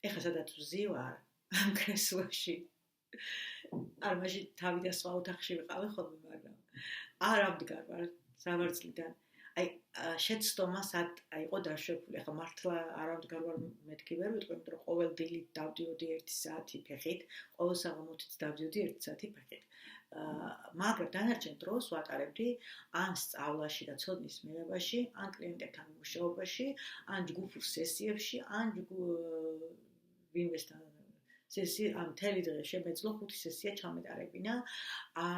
ეხლა სადაც ვზივარ ამ კრესლში არ მაშინ თავი და სხვა ოთახში ვიყავი ხოლმე მაგრამ არ ამდგარ ვარ სამართლიდან აი შეცდომა სად აიყო დაშვებული ახლა მართლა არ ამდგარ ვარ მეთქი ვერ ვიტყვი იმიტომ რომ ყოველ დილით დავდიოდი 1 საათი ფეხით ყოველ საღამოთიც დავდიოდი 1 საათი ფეხით მაგრამ დანარჩენ დროს ვატარებდი ან სწავლაში და ცოდნის მიღებაში ან კლიენტებთან მუშაობაში ან ჯგუფურ სესიებში ან ვინმესთან სესია მთელი დღე შემეძლო 5 სესია ჩამეტარებინა,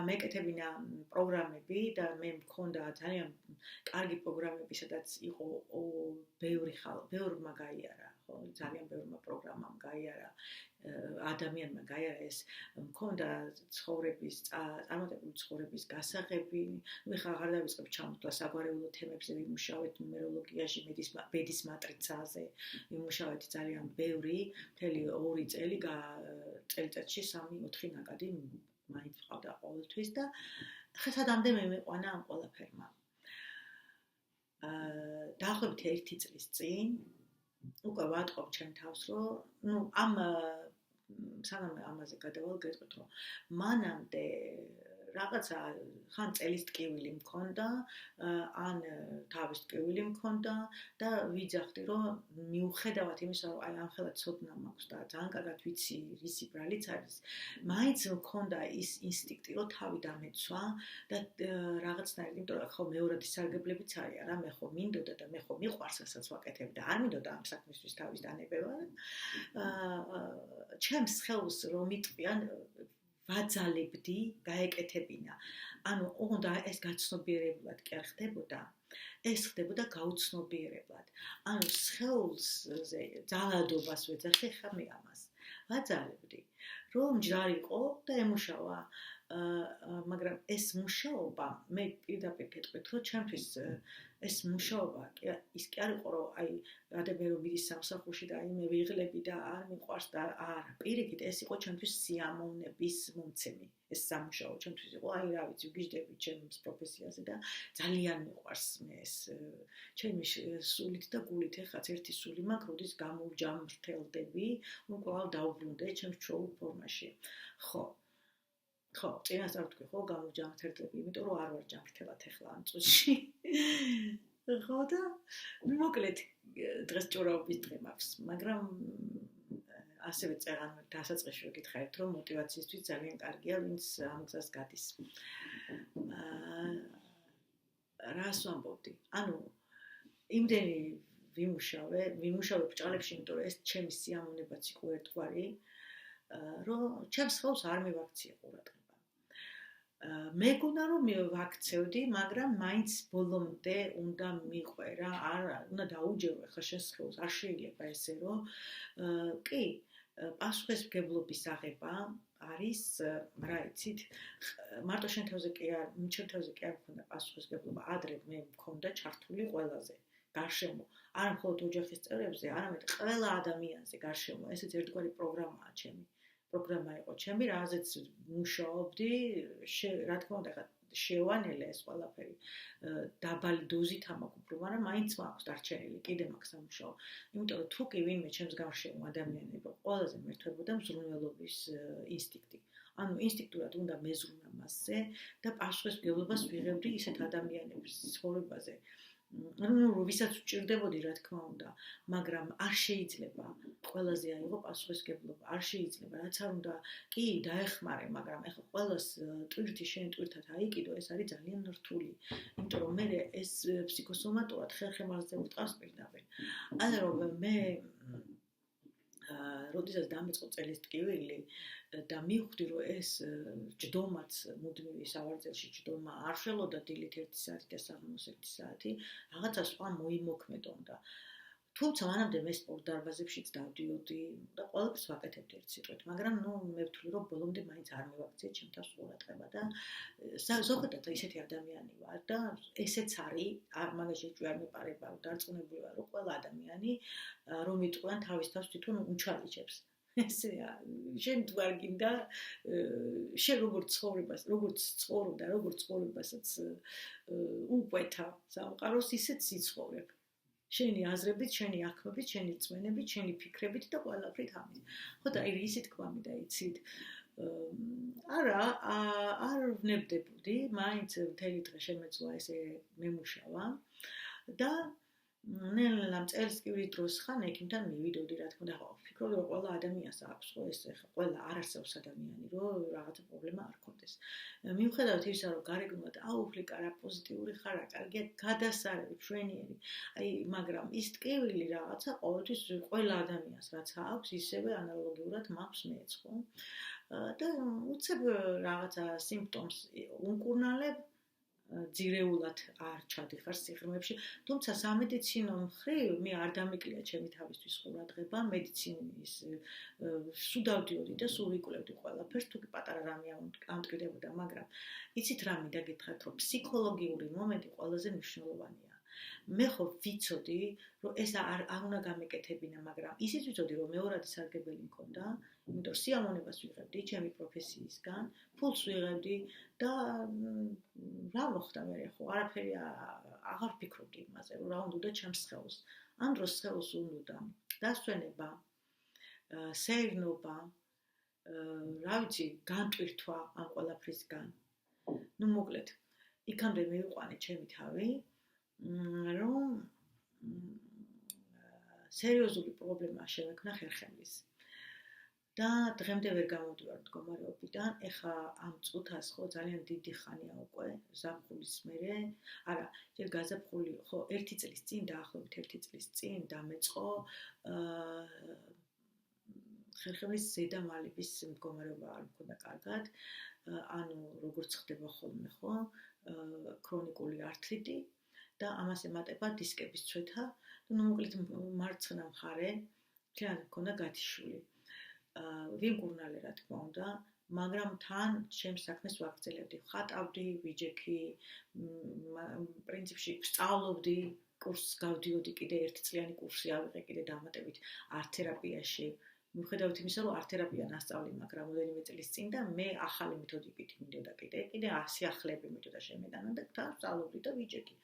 მეკეთებინა პროგრამები და მე მქონდა ძალიან კარგი პროგრამები, სადაც იყო ბევრმა გაიარა, ხო, ძალიან ბევრმა პროგრამამ გაიარა, ადამიანმა გაიარა ეს მქონდა ცხოვრების, წარმატებული ცხოვრების გასაღები, მე ხარ აღარ დავიწყებ ჩამოთვლა საგვარეულო თემებზე ვიმუშავეთ ნუმეროლოგიაში, ბედის მატრიცაზე, ვიმუშავეთ ძალიან ბევრი, მთელი 2 წელი წელიწადში 3-4 ნაკადი მაინც ვყავდა ყოველთვის და ხესადამდე მე მეყვანა ამ ყველაფერმა. დაახლოებით 1 წლის წინ უკვე ვატყობ ჩემ თავს, რომ ამ სანამ ამაზე გადავალ გეტყვით, რომ მანამდე რაღაცა ხან წელის ტკივილი მქონდა, ან თავის ტკივილი მქონდა და ვიძახდი, რომ მიუხედავად იმისა, რომ აი ამხელა ცოდნა მაქვს და ძალიან კარგად ვიცი, რისი ბრალიც არის, მაინც მქონდა ის ინსტინქტი, რომ თავი დამეცვა და რაღაცნაირად, იმიტომ რომ ხო მეორადი სარგებლებიც არის, რა, მე ხო მინდოდა და მე ხო მიყვარს, რასაც ვაკეთებ და არ მინდოდა ამ საქმისთვის თავის დანებება. ჩემს ხელს რომ იტყვიან ვაძალებდი, გაეკეთებინა. ანუ უნდა ეს გაცნობიერებლად კი არ ხდებოდა, ეს ხდებოდა გაუცნობიერებლად. ანუ სხეულზე ძალადობას ვეძახი, ხა მე ამას ვაძალებდი, რომ ჯარიყო და ემუშავა. მაგრამ ეს მუშაობა, მე პირდაპირ გეტყვით, რომ ჩემთვის ეს მუშაობა ის კი არ იყო, რომ აი ადამიანი რომ მიდის სამსახურში და აი მე ვიღლები და არ მიყვარს და არა, პირიქით ეს იყო ჩემთვის სიამოვნების მომცემი. ეს სამუშაო ჩემთვის იყო, აი რა ვიცი, ვგიჟდები ჩემს პროფესიაზე და ძალიან მიყვარს მე ეს ჩემი სულით და გულით ეხაც ერთი სული მაქვს, როდის გამოვჯამრთელდები, კვლავ დავბრუნდე ჩემს ჩვეულ ფორმაში. ხო, წინასწარ ვთქვი, ხო, გამოვჯამრთელდები, იმიტომ რომ არ ვარ ჯამრთელად ეხლა ამ წუთში. ხო და მოკლედ დღეს ჭორაობის დღე მაქვს, მაგრამ ასევე წერან დასაწყისში ვეკითხავთ, რომ мотиваციისთვის ძალიან კარგია, ვინც ამ გზას გადის. რას ვამბობდი? ანუ იმდენი ვიმუშავე ბჭყალებში, იმიტომ რომ ეს ჩემი სიამოვნებაც იყო ერთგვარი, რომ ჩემს ხელს არ მივაქცია ყურადღება. მეგონა რომ ვაქცევდი, მაგრამ მაინც ბოლომდე უნდა მიყვე რა, უნდა დაუჯერო ხა შენს ხელს, არ შეიძლება ესე რომ კი, პასუხისმგებლობის აღება არის, რა იცით, მარტო შენ თავზე კი არ მქონდა პასუხისმგებლობა, ადრე მე მქონდა ჩართული ყველაზე გარშემო, არა მხოლოდ ოჯახის წევრებზე, არამედ ყველა ადამიანზე გარშემო, ესეც ერთგვარი პროგრამა იყო ჩემი, რაზეც მუშაობდი, რა თქმა უნდა, შევანელე ეს ყველაფერი დაბალი დოზით ამაქვს უფრო, მაგრამ მაინც მაქვს დარჩენილი, კიდე მაქვს სამუშაო. იმიტომ რომ თუ კი ვინმე ჩემს გარშემო ადამიანები ყველაზე მერთვებოდა მზრუნველობის ინსტინქტი. ანუ ინსტინქტურად უნდა მეზრუნა მასზე და პასუხისმგებლობას ვიღებდი ისეთ ადამიანების ცხოვრებაზე. ვისაც ვჭირდებოდი, რა თქმა უნდა, მაგრამ არ შეიძლება ყველაზე აიღო პასუხისმგებლობა, არ შეიძლება, რაც არ უნდა, კი, დაეხმარე, მაგრამ ეხლა ყველას ტვირთი შენ ტვირთად აიკიდო, ეს არის ძალიან რთული, იმიტომ რომ მე ეს ფსიქოსომატურად ხერხემალზე ვტყავს პირდაპირ. ანუ რომ მე როდესაც დამეწყო წელის ტკივილი და მივხვდი, რომ ეს ჯდომაც მუდმივი სავარძელში ჯდომა არ შველოდა დილით 1 საათი და საღამოს 1 საათი, რაღაცა სხვა მოიმოქმედონდა. თუმცა მანამდე მე სპორტ დარბაზებშიც დავდიოდი და ყველაფერს ვაკეთებდი ერთ სიტყვით, მაგრამ მე ვთვლი, რომ ბოლომდე მაინც არ მივაქციე ჩემ თავს ყურადღება და ზოგადად ისეთი ადამიანი ვარ და ესეც არის, მაგაში არ მეპარება, დარწმუნებული ვარ, რომ ყველა ადამიანი რომ იტყვიან თავის თავს თვითონ უჩალიჩებს. ესეა, შენ თუ არ გინდა შენ როგორც ცხოვრობდა, როგორც ცხოვრებასაც უყვეთა სამყაროს, ისეც იცხოვრებ. შენი აზრებით, შენი აღქმებით, შენი რწმენებით, შენი ფიქრებით და ყველაფრით ამით. ხო და აი ისი თქმამი და იცით. არ ვნებდებოდი, მაინც მთელი დღე შემეწვა ესე მემუშავა და ნელ-ნელა წელსკივრის დროს ხან ექიმთან მივიდოდი, რა თქმა უნდა, ვფიქრობდი, რომ ყველა ადამიანს აქვს ხო ეს ხა ყველა არ არსებობს ადამიანი, რომ რაღაცა პრობლემა არ ქონდეს. მიუხედავად იმისა, რომ გარეგნულად აუხლი კარა პოზიტიური ხარ, კარგია გადასარევი, მშვენიერი. მაგრამ ის ტკივილი რაღაცა ყოველთვის ყველა ადამიანს რაც აქვს, ისევე ანალოგიურად მაქვს მეც, ხო? და უცებ რაღაცა სიმპტომს უმკურნალებ ძირეულად არ ჩადიხარ სიღრმეებში, თუმცა სამედიცინო მხრივ მე არ დამეკლია ჩემი თავისთვის ყურადღება, მედიცინის სულ დავდიოდი და სულ ვიკვლევდი ყველაფერს, თუ კი პატარა რამე ამტკიდებოდა, მაგრამ იცით რა მინდა გითხრათ, რომ ფსიქოლოგიური მომენტი ყველაზე მნიშვნელოვანია. მე ხო ვიცოდი, რომ ეს არ უნდა გამეკეთებინა, მაგრამ ისიც ვიცოდი, რომ მეორადი სარგებელი მქონდა, იმიტომ სიამოვნებას ვიღებდი ჩემი პროფესიისგან, ფულს ვიღებდი და რა მოხდა მე ხო არაფერი აღარ ვფიქრობდი იმაზე, რომ რა უნდა ჩემს სხეულს. ამ დროს სხეულს უნდა დასვენება, სეირნობა, რა ვიცი, განტვირთვა ამ ყველაფრისგან. ნუ მოკლედ, იქამდე მივიყვანე ჩემი თავი, რომ სერიოზული პრობლემა შემექმნა ხერხემლის. და დღემდე ვერ გამოდივარ მდგომარეობიდან, ეხა ამ წუთას ხო ძალიან დიდი ხანია უკვე ზაფხულის მერე, არა, ჯერ გაზაფხული, ხო, 1 წლის წინ, დაახლოებით 1 წლის წინ დამეწყო ხერხემლის ზედა მალების მდგომარეობა არ მქონდა კარგად, ანუ როგორც ხდება ხოლმე, ხო, ქრონიკული arthritis და ამას ემატება დისკების ცვეთა და ნუ მოკლედ მარცხენა მხარე ძალიან მქონდა გათიშული. ვიმკურნალე რა თქმა უნდა, მაგრამ თან ჩემს საქმეს ვაგრძელებდი. ვხატავდი, ვიჯექი, პრინციპში ვსწავლობდი, კურსს გავდიოდი, კიდე 1 წლიანი კურსი ავიღე კიდე დამატებით ართ-თერაპიაში. მიუხედავად იმისა, რომ ართ-თერაპია ნასწავლი მაქვს რამოდენიმე წლის წინ და მე ახალი მეთოდებით მინდოდა კიდე ასიახლეები მეთოდა შემედანა და თან ვსწავლობდი და ვიჯექი.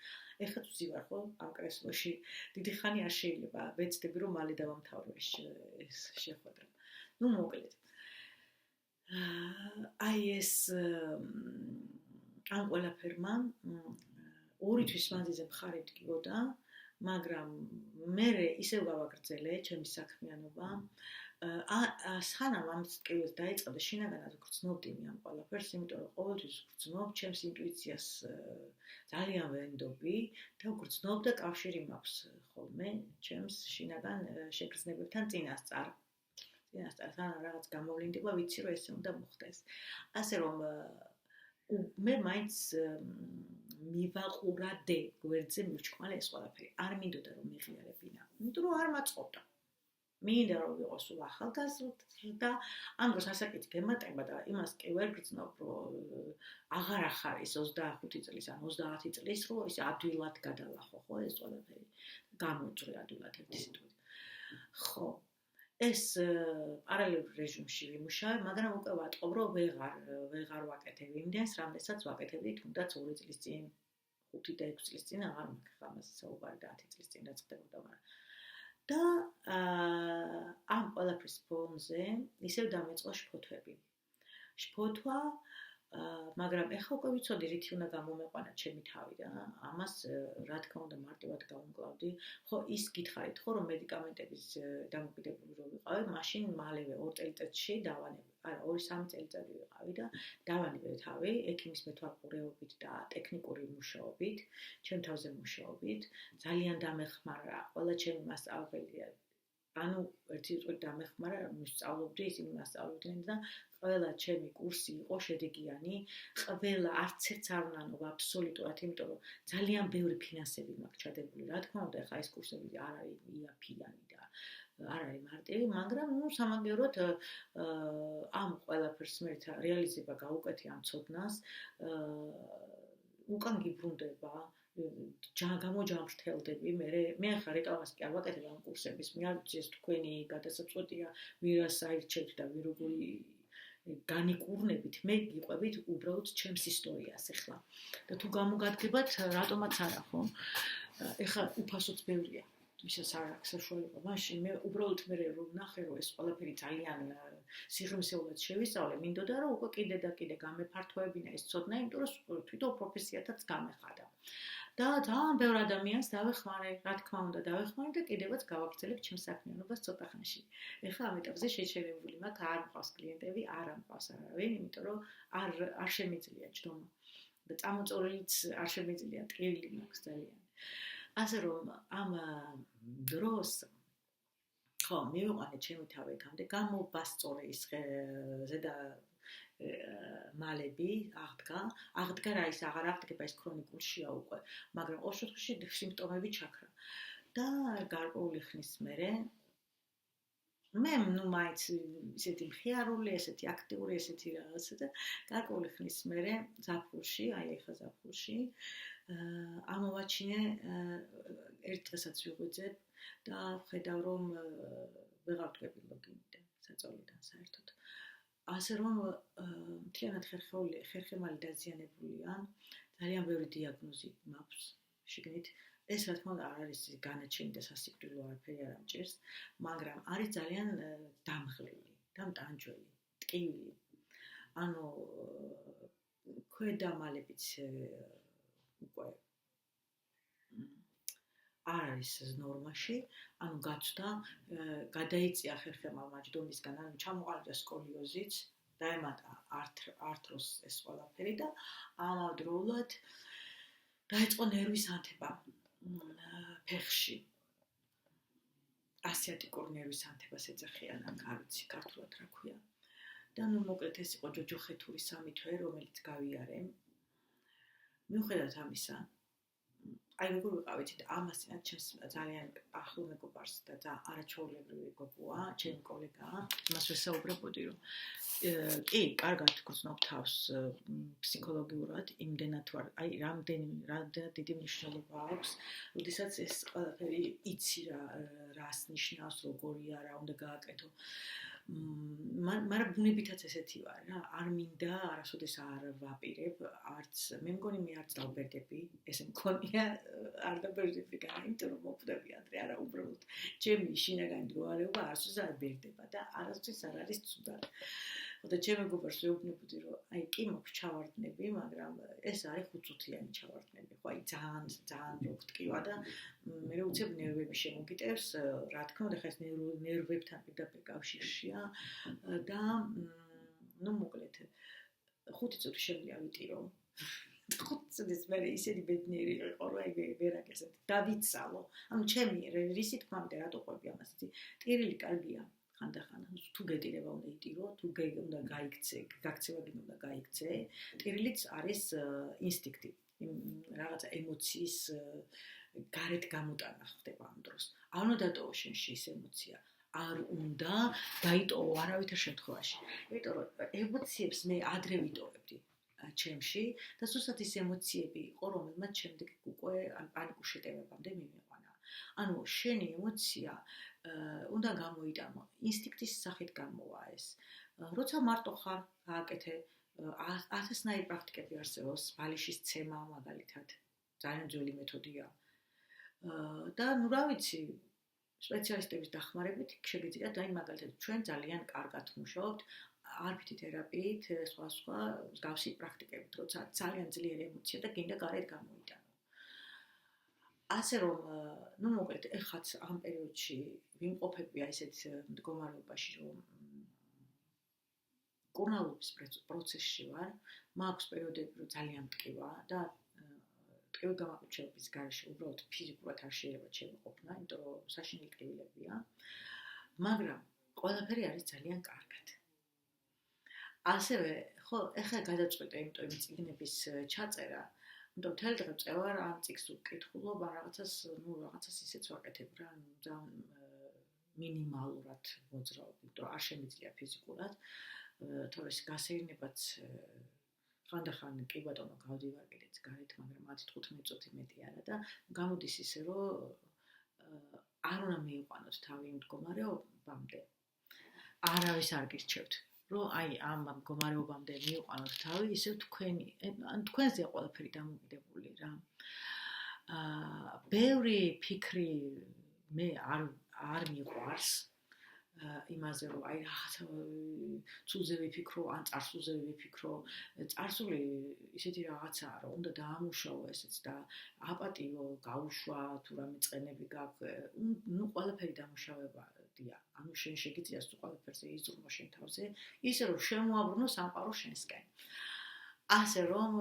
ეხლა ვზივარ ხო ამ კრესლოში. დიდი ხანი არ შეიძლება, ვეცდები რომ მალე დავამთავრო ეს შეხვედრა. ნუ მოკლედ. აი ეს ამ ყველაფერმა 2 თვის მანძილზე მხარი მდგიოდა, მაგრამ მე ისევ გავაგრძელე ჩემი საქმიანობა. სანამ ამის ტკივილს დაიწყებდი, შინაგანად ვგრძნობდი ამ ყველაფერს, იმიტომ რომ ყოველთვის ვგრძნობ, ჩემს ინტუიციას ძალიან ვენდობი და ვგრძნობ და კავშირი მაქვს ხოლმე ჩემს შინაგან შეგრძნებებთან წინასწარ. სანამ რაღაც გამოვლინდება, ვიცი რომ ესე უნდა მოხდეს. ასე რომ მე მაინც მივაყურადე გვერდზე მივჩქმალე ეს ყველაფერი. არ მინდოდა რომ მეღიარებინა, იმიტომ რომ არ მაწყობდა. მინდა რომ ვიყო სულ ახალგაზრდა, ამ დროს ასაკით გემატება და იმას კი ვერ გრძნობ, რომ აღარ ახარის 25 წლის ან 30 წლის, რომ ის ადვილად გადალახო, ხო, ეს ყველაფერი. გამოძრე ადვილად ერთი სიტყვით. ხო. ეს პარალელურ რეჟიმში ვიმუშავე, მაგრამ უკვე ვატყობ, რომ ვეღარ ვაკეთებ იმდენს, რამდენსაც ვაკეთებდი თუნდაც 2 წლის წინ, 5 და 6 წლის წინ, აღარ მაქვს ამას საუბარი და 10 წლის წინ რაც ხდებოდა, მაგრამ და ამ ყველაფრის ფონზე ისევ დამეწყო შფოთვები. შფოთვა, მაგრამ ეხლა უკვე ვიცოდი, რითი უნდა გამომეყვანა ჩემი თავი და ამას რა თქმა უნდა მარტივად გავუმკლავდი. ხო, ის გითხარით, ხო, რომ მედიკამენტების დამოკიდებული რო ვიყავი, მაშინ მალევე 2 წელიწადში დავანებდი. არა, 2-3 წელიწადი ვიყავი და დავანებდი თავი ექიმის მეთვალყურეობით და ტექნიკური მუშაობით, ჩემ თავზე მუშაობით. ძალიან დამეხმარა ყველა ჩემი მასწავლებელი. ანუ ერთი სიტყვით დამეხმარა, ვსწავლობდი, ისინი მასწავლებდნენ და ყველა ჩემი კურსი იყო შედეგიანი, ყველა არც ერთს არ ვნანობ აბსოლუტურად, იმიტომ რომ ძალიან ბევრი ფინანსები მაქვს ჩადებული. რა თქმა უნდა, ეხლა ეს კურსები არ არის იაფიანი და არ არის მარტივი, მაგრამ ნუ სამაგიეროდ ამ ყველაფერს მე რეალიზება გავუკეთე ამ ცოდნას, უკან გიბრუნდება გამოჯამრთელდები, მე ახლა რეკლამას კი არ ვაკეთებ ამ კურსების, მე არ ვიცი ეს თქვენი გადასაწყვეტია, ვირას აირჩევთ და ვინ როგორი განიკურნებით, მე გიყვებით უბრალოდ ჩემს ისტორიას ახლა. და თუ გამოგადგებათ, რატომაც არა, ხო? ახლა უფასოც ბევრია. ვისაც არ აქვს საშუალება, მაშინ მე უბრალოდ მე რომ ნახე რომ ეს ყველაფერი ძალიან სიღრმისეულად შევისწავლე, მინდოდა რომ უკვე კიდე და კიდე გამეფართოებინა ეს ცოდნა, იმიტომ რომ თვითონ პროფესიათაც გამეხადა. და ძალიან ბევრ ადამიანს დავეხმარე, რა თქმა უნდა, დავეხმარე და კიდევაც გავაგრძელებ ჩემს საქმიანობას ცოტა ხანში. ეხლა ამ ეტაპზე შეჩერებული მაქვს, არ მყავს კლიენტები, არ მყავს არავინ, იმიტომ რომ არ შემიძლია ჯდომა. და წამოწოლილიც არ შემიძლია, ტყივილი მაქვს ძალიან. ასე რომ ამ დროს ხო, მივიყვანე ჩემი თავი აქამდე, გამოვასწორე ის ზედა მალები, აღდგა რა ის აღარ აღდგება, ის ქრონიკულშია უკვე, მაგრამ ყოველ შემთხვევაში სიმპტომები ჩაქრა. და გარკვეული ხნის მერე მე მაინც ისეთი მხიარული, ესეთი აქტიური, ესეთი რაღაცა და გარკვეული ხნის მერე ზაფხულში, ეხლა ზაფხულში ამოვაჩინე ერთ დღესაც ვიღვიძე და ვხედავ რომ ვეღარ ვდგები ლოგინიდან, საწოლიდან საერთოდ. ასე რომ მთლიანად ხერხემალი დაზიანებულია, ძალიან ბევრი დიაგნოზი მაქვს შიგნით. ეს რა თქმა უნდა არ არის განაჩენი და სასიკვდილო არაფერი არ ამჭირს, მაგრამ არის ძალიან დამღლელი, დამტანჯველი, ტკივილი. ანუ ქვედა მალებიც უკვე არ არის ნორმაში, ანუ გაცდა, გადაიწია ხერხემალმა ჯდომისგან, ანუ ჩამოყალიბდა სკოლიოზიც, დაემატა ართროს ეს ყველაფერი და ამავდროულად დაიწყო ნერვის ანთება ფეხში. ასიატიკური ნერვის ანთებას ეძახიან, არ ვიცი ქართულად რა ქვია. და ნუ მოკლედ ეს იყო ჯოჯოხეთური 3 თვე, რომელიც გავიარე. მიუხედავად ამისა, აი როგორ ვიყავით და ამასთან ჩემს ძალიან ახლო მეგობარს და არაჩვეულებრივი გოგოა, ჩემი კოლეგაა, მას ვესაუბრებოდი რომ კი, კარგად გრძნობ თავს ფსიქოლოგიურად, იმდენად ვარ, აი რამდენად დიდი მნიშვნელობა აქვს, როდესაც ეს ყველაფერი იცი რას ნიშნავს, როგორია, რა უნდა გააკეთო. მაგრამ ბუნებითაც ესეთი ვარ რა, არ მინდა არასოდეს არ ვაპირებ, არც მე მგონი მე არც დავბერდები, ესე მქონია არ დავბერდები განა, იმიტომ რომ მოვხვდები ადრე, არა უბრალოდ ჩემი შინაგანი მდგომარეობა არასოდეს არ ბერდება და არასოდეს არ არის ცუდად. და ჩემი მეგობარს ვეუბნებოდი რომ აი კი მაქვს ჩავარდნები, მაგრამ ეს არის 5 წუთიანი ჩავარდნები, ხო აი ძალიან რო ვტკივა და მე უცებ ნერვები შემოგიტევს, რა თქმა უნდა, ხა ეს ნერვებთან პირდაპირ კავშირშია და ნუ მოკლედ 5 წუთი შემიძლია ვიტირო. 5 წუთის მერე ისეთი ბედნიერი იყო, რომ აი ვერაგესად დავიცალო. ანუ ჩემი რისი თქმა უნდა რატო ყვები ამას იცი, ტირილი კარგია. ხანდახან თუ გეტირება უნდა იტირო, თუ უნდა გაქცევა უნდა გაიქცე, ტირილიც არის ინსტინქტი, რაღაცა ემოციის გარეთ გამოტანა ხდება ამ დროს. არ უნდა დატოვო შენში ის ემოცია, არ უნდა დაიტოვო არავითარ შემთხვევაში. იმიტომ რომ ემოციებს მე ადრე ვიტოვებდი ჩემში და ზუსტად ის ემოციები იყო, რომელმაც შემდეგ უკვე პანიკურ შეტევებამდე მიმეყვანა. ანუ შენი ემოცია უნდა გამოიტანო, ინსტინქტის სახით გამოვა ეს. როცა მარტო ხარ, გააკეთე, 1000-ნაირი პრაქტიკები არსებობს, ბალიშის ცემა მაგალითად, ძალიან ძველი მეთოდია. და ნუ რა ვიცი, სპეციალისტების დახმარებით შეგიძლიათ, აი მაგალითად ჩვენ ძალიან კარგად ვმუშაობთ არფითი თერაპიით, სხვა მსგავსი პრაქტიკებით, როცა ძალიან ძლიერი ემოცია და გინდა გარეთ გამოიტანო. ასე რომ, ნუ მოკლედ, ეხლაც ამ პერიოდში ვიმყოფები ესეთ მდგომარეობაში, რომ კურნალობის პროცესში ვარ, მაქვს პერიოდები, რომ ძალიან მტკივა და ტკივილ გამაყუჩების გარეშე უბრალოდ ფიზიკურად არ შეიძლება შემოყოფნა, იმიტომ რომ საშინელი ტკივილებია, მაგრამ ყველაფერი არის ძალიან კარგად. ასევე, ხო, ეხლა გადაწყვეტე იმიტომ წიგნების ჩაწერა, იმიტომ მთელი დღე წევარ ამ წიგნს ვკითხულობ, რაღაცას ისეც ვაკეთებ რა, ძალიან მინიმალურად მოძრაობ, იმიტომ არ შემიძლია ფიზიკურად, თორე ეს გასეირნებაც ხანდახან კი ბატონო გავდივარ კიდეც გარეთ, მაგრამ 10-15 წუთი მეტი არა და გამოდის ისე, რომ არ უნდა მიიყვანოთ თავი იმ მდგომარეობამდე. არავის არ გირჩევთ, რომ აი ამ მდგომარეობამდე მიიყვანოთ თავი, ისევ თქვენზეა ყველაფერი დამოკიდებული რა. ბევრი ფიქრი მე არ მიყვარს იმაზე რომ აი რაღაცა ცულზე ვიფიქრო, ან წარსულზე ვიფიქრო. წარსული ისეთი რაღაცაა, რომ უნდა დაამუშავო ესეც და აპატიო, გაუშვა თუ რამე წენები გაქვს. ნუ ყველაფერი დამუშავებადია. ანუ შენ შეგიძლია თუ ყველაფერზე იზრუნო შენ თავზე, ისე რომ შემოაბრუნო სამყარო შენსკენ. ასე რომ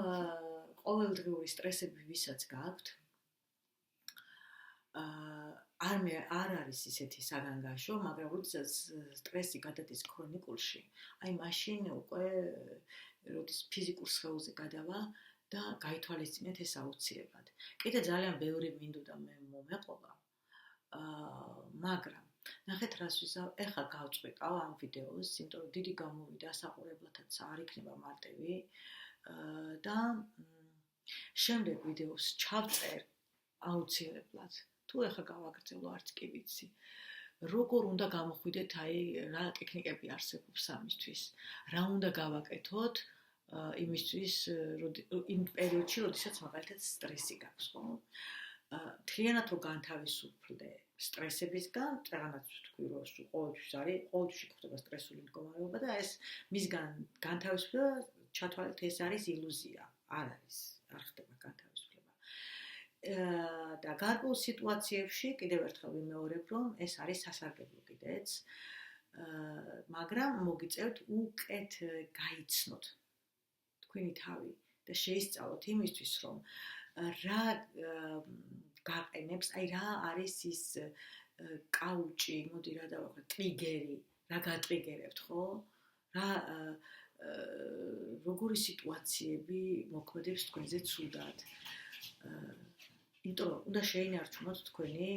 ყოველდღიური სტრესები ვისაც გაქვთ, არ არის ისეთი საგანგაშო, მაგრამ როდესაც სტრესი გადადის ქრონიკულში, აი მაშინ უკვე როდის ფიზიკურ სხეულზე გადავა და გაითვალისწინეთ ეს აუცილებლად. კიდე ძალიან ბევრი მინდოდა მე მომეყოლა, მაგრამ ნახეთ რას ვიზავ, ეხლა გავწყვიტავ ამ ვიდეოს, იმიტომ რომ დიდი გამოვიდა, საყურებლათაც არ იქნება მარტივი და შემდეგ ვიდეოს ჩავწერ აუცილებლად. თუ ეხლა გავაგრძელო, არც კი ვიცი. როგორ უნდა გამოხვიდეთ, აი რა ტექნიკები არსებობს ამისთვის, რა უნდა გავაკეთოთ იმისთვის, იმ პერიოდში, როდესაც მაგალითად სტრესი გაქვს, ხო? მთლიანად რომ განთავისუფლდე სტრესებისგან, წაღანაც ვთქვი, რომ ყოველთვის ხდება სტრესული მდგომარეობა და ეს მისგან განთავისუფლება, ჩათვალეთ, ეს არის ილუზია, არ ხდება განთავისუფლება. და გარკვეულ სიტუაციებში კიდევ ერთხელ ვიმეორებ, რომ ეს არის სასარგებლო კიდეც, მაგრამ მოგიწევთ უკეთ გაიცნოთ თქვენი თავი და შეისწავლოთ იმისთვის, რომ რა გაყენებს, აი რა არის ის კაუჭი, მოდი რა დავახოთ, ტრიგერი, რა გატრიგერებთ, ხო? რა როგორი სიტუაციები მოქმედებს თქვენზე ცუდად. იმიტომ რომ უნდა შეინარჩუნოთ თქვენი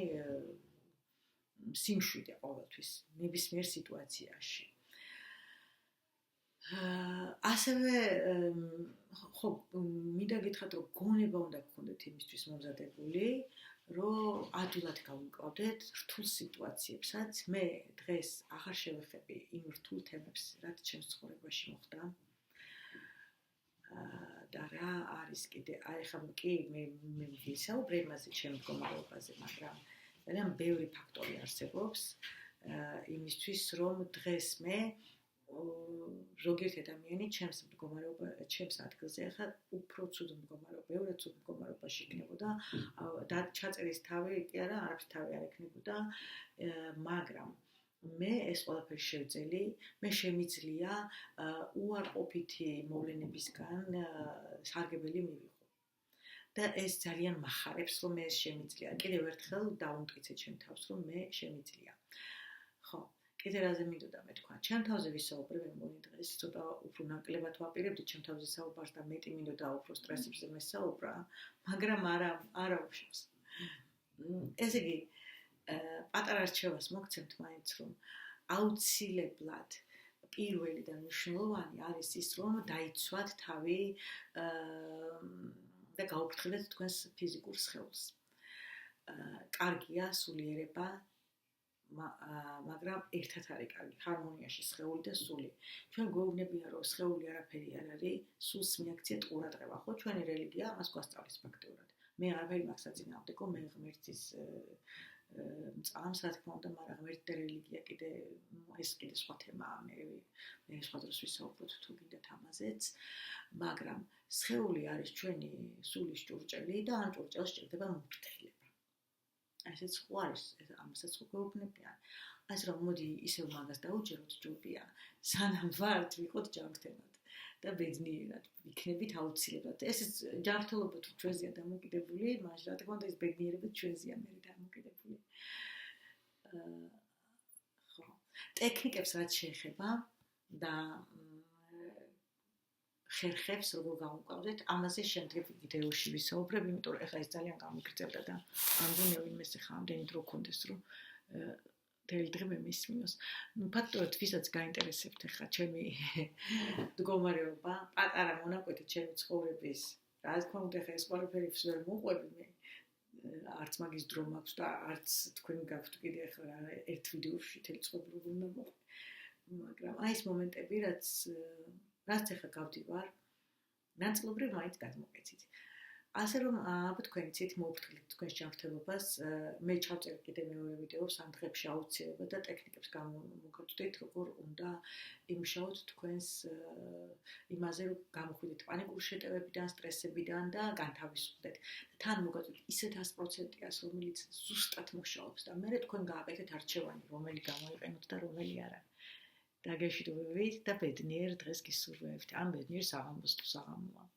სიმშვიდე ყოველთვის ნებისმიერ სიტუაციაში. ასევე ხო მინდა გითხრათ რომ გონება უნდა გქონდეთ იმისთვის მომზადებული, რომ ადვილად გავიკვავდეთ რთულ სიტუაციებსაც. მე დღეს აღარ შევეხები იმ რთულ თემებს, რაც ჩემს ცხოვრებაში მოხდა. და რა არის კიდე, აი ხა კი მე ვისაუბრე იმაზე ჩემ მდგომარეობაზე, მაგრამ ძალიან ბევრი ფაქტორი არსებობს იმისთვის, რომ დღეს მე ზოგიერთი ადამიანი ჩემს ადგილზე ახლა უფრო ცუდ მდგომარეობა, ბევრად ცუდ მდგომარეობაში იქნებოდა და ჩაწერის თავი კი არა, არაფრის თავი არ ექნებოდა, მაგრამ მე ეს ყველაფერი შევძელი, მე შემიძლია უარყოფითი მოვლენებისგან სარგებელი მივიღო. და ეს ძალიან მახარებს, რომ მე ეს შემიძლია. კიდევ ერთხელ დავუმტკიცე ჩემ თავს, რომ მე შემიძლია. ხო, კიდე რაზე მინდოდა მე თქვა, ჩემ თავზე ვისაუბრე, მე მგონი დღეს ცოტა უფრო ნაკლებად ვაპირებდი ჩემ თავზე საუბარს და მეტი მინდოდა უფრო სტრესებზე მესაუბრა, მაგრამ არა უშავს. ესე იგი, პატარა რჩევას მოგცემთ მაინც, რომ აუცილებლად პირველი და მნიშვნელოვანი არის ის, რომ დაიცვათ თავი და გაუფრთხილდეთ თქვენს ფიზიკურ სხეულს. კარგია სულიერება, მაგრამ ერთად არის კარგი, ჰარმონიაში სხეული და სული. ჩვენ გვეუბნებიან, რომ სხეული არაფერი არ არის, სულს მიაქციეთ ყურადღება, ხო? ჩვენი რელიგია ამას გვასწავლის ფაქტიურად. მე არაფერი მაქვს საწინააღმდეგო, მე ღმერთის მწამს, რა თქმა უნდა, მაგრამ ღმერთი რელიგია კიდე ეს კიდე სხვა თემაა, მე სხვა დროს ვისაუბროთ თუ გინდათ ამაზეც, მაგრამ სხეული არის ჩვენი სულის ჭურჭელი და ამ ჭურჭელს სჭირდება მოფრთხილება. ესეც ხო არის, ამასაც ხო გვეუბნებიან. ასე რომ მოდი ისევ მაგას დაუჯეროთ ჯობია, სანამ ვართ ვიყოთ ჯანმრთელად და ბედნიერად ვიქნებით აუცილებლად. ესეც ჯანმრთელობა თუ ჩვენზეა დამოკიდებული, მაშინ რა თქმა უნდა ეს ბედნიერება ჩვენზეა მე დამოკიდებული. ხო. ტექნიკებს რაც შეეხება და ხერხებს როგორ გავუკვავდეთ, ამაზე შემდეგ ვიდეოში ვისაუბრებ, იმიტომ რომ ეხლა ეს ძალიან გამიგრძელდა და ამდენი ვინმეს ახლა ამდენი დრო გქონდეს, რომ მთელი დღე მე მისმინოს. ფაქტობრივად ვისაც გაინტერესებთ ახლა ჩემი მდგომარეობა, პატარა მონაკვეთი ჩემი ცხოვრების, რა თქმა უნდა ახლა ეს ყველაფერი ვერ მოყვები მე. არც მაგის დრო მაქვს და არც თქვენ გაქვთ კიდე ახლა ერთ ვიდეოში მთელი ცხოვრება უნდა მოყვე. მაგრამ აი ეს მომენტები, რაც ახლა გავდივარ, ნაწილობრივ მაინც გადმოგეცით. ასე რომ ალბათ თქვენ იცით მოვფრთხილეთ თქვენს ჯანმრთელობას მე ჩავწერ კიდე მეორე ვიდეოს ამ დღებში აუცილებლად და ტექნიკებს გამოგაწვდით როგორ უნდა იმუშაოთ თქვენს იმაზე რომ გამოხვიდეთ პანიკური შეტევებიდან სტრესებიდან და განთავისუფლდეთ თან მოგაწვდით ისეთ 100%-ას რომელიც ზუსტად მუშაობს და მე თქვენ გააკეთეთ არჩევანი რომელი გამოიყენოთ და რომელი არა დაგეშვიდობებით და ბედნიერ დღეს გისურვებთ ან ბედნიერ საღამოს თუ საღამოა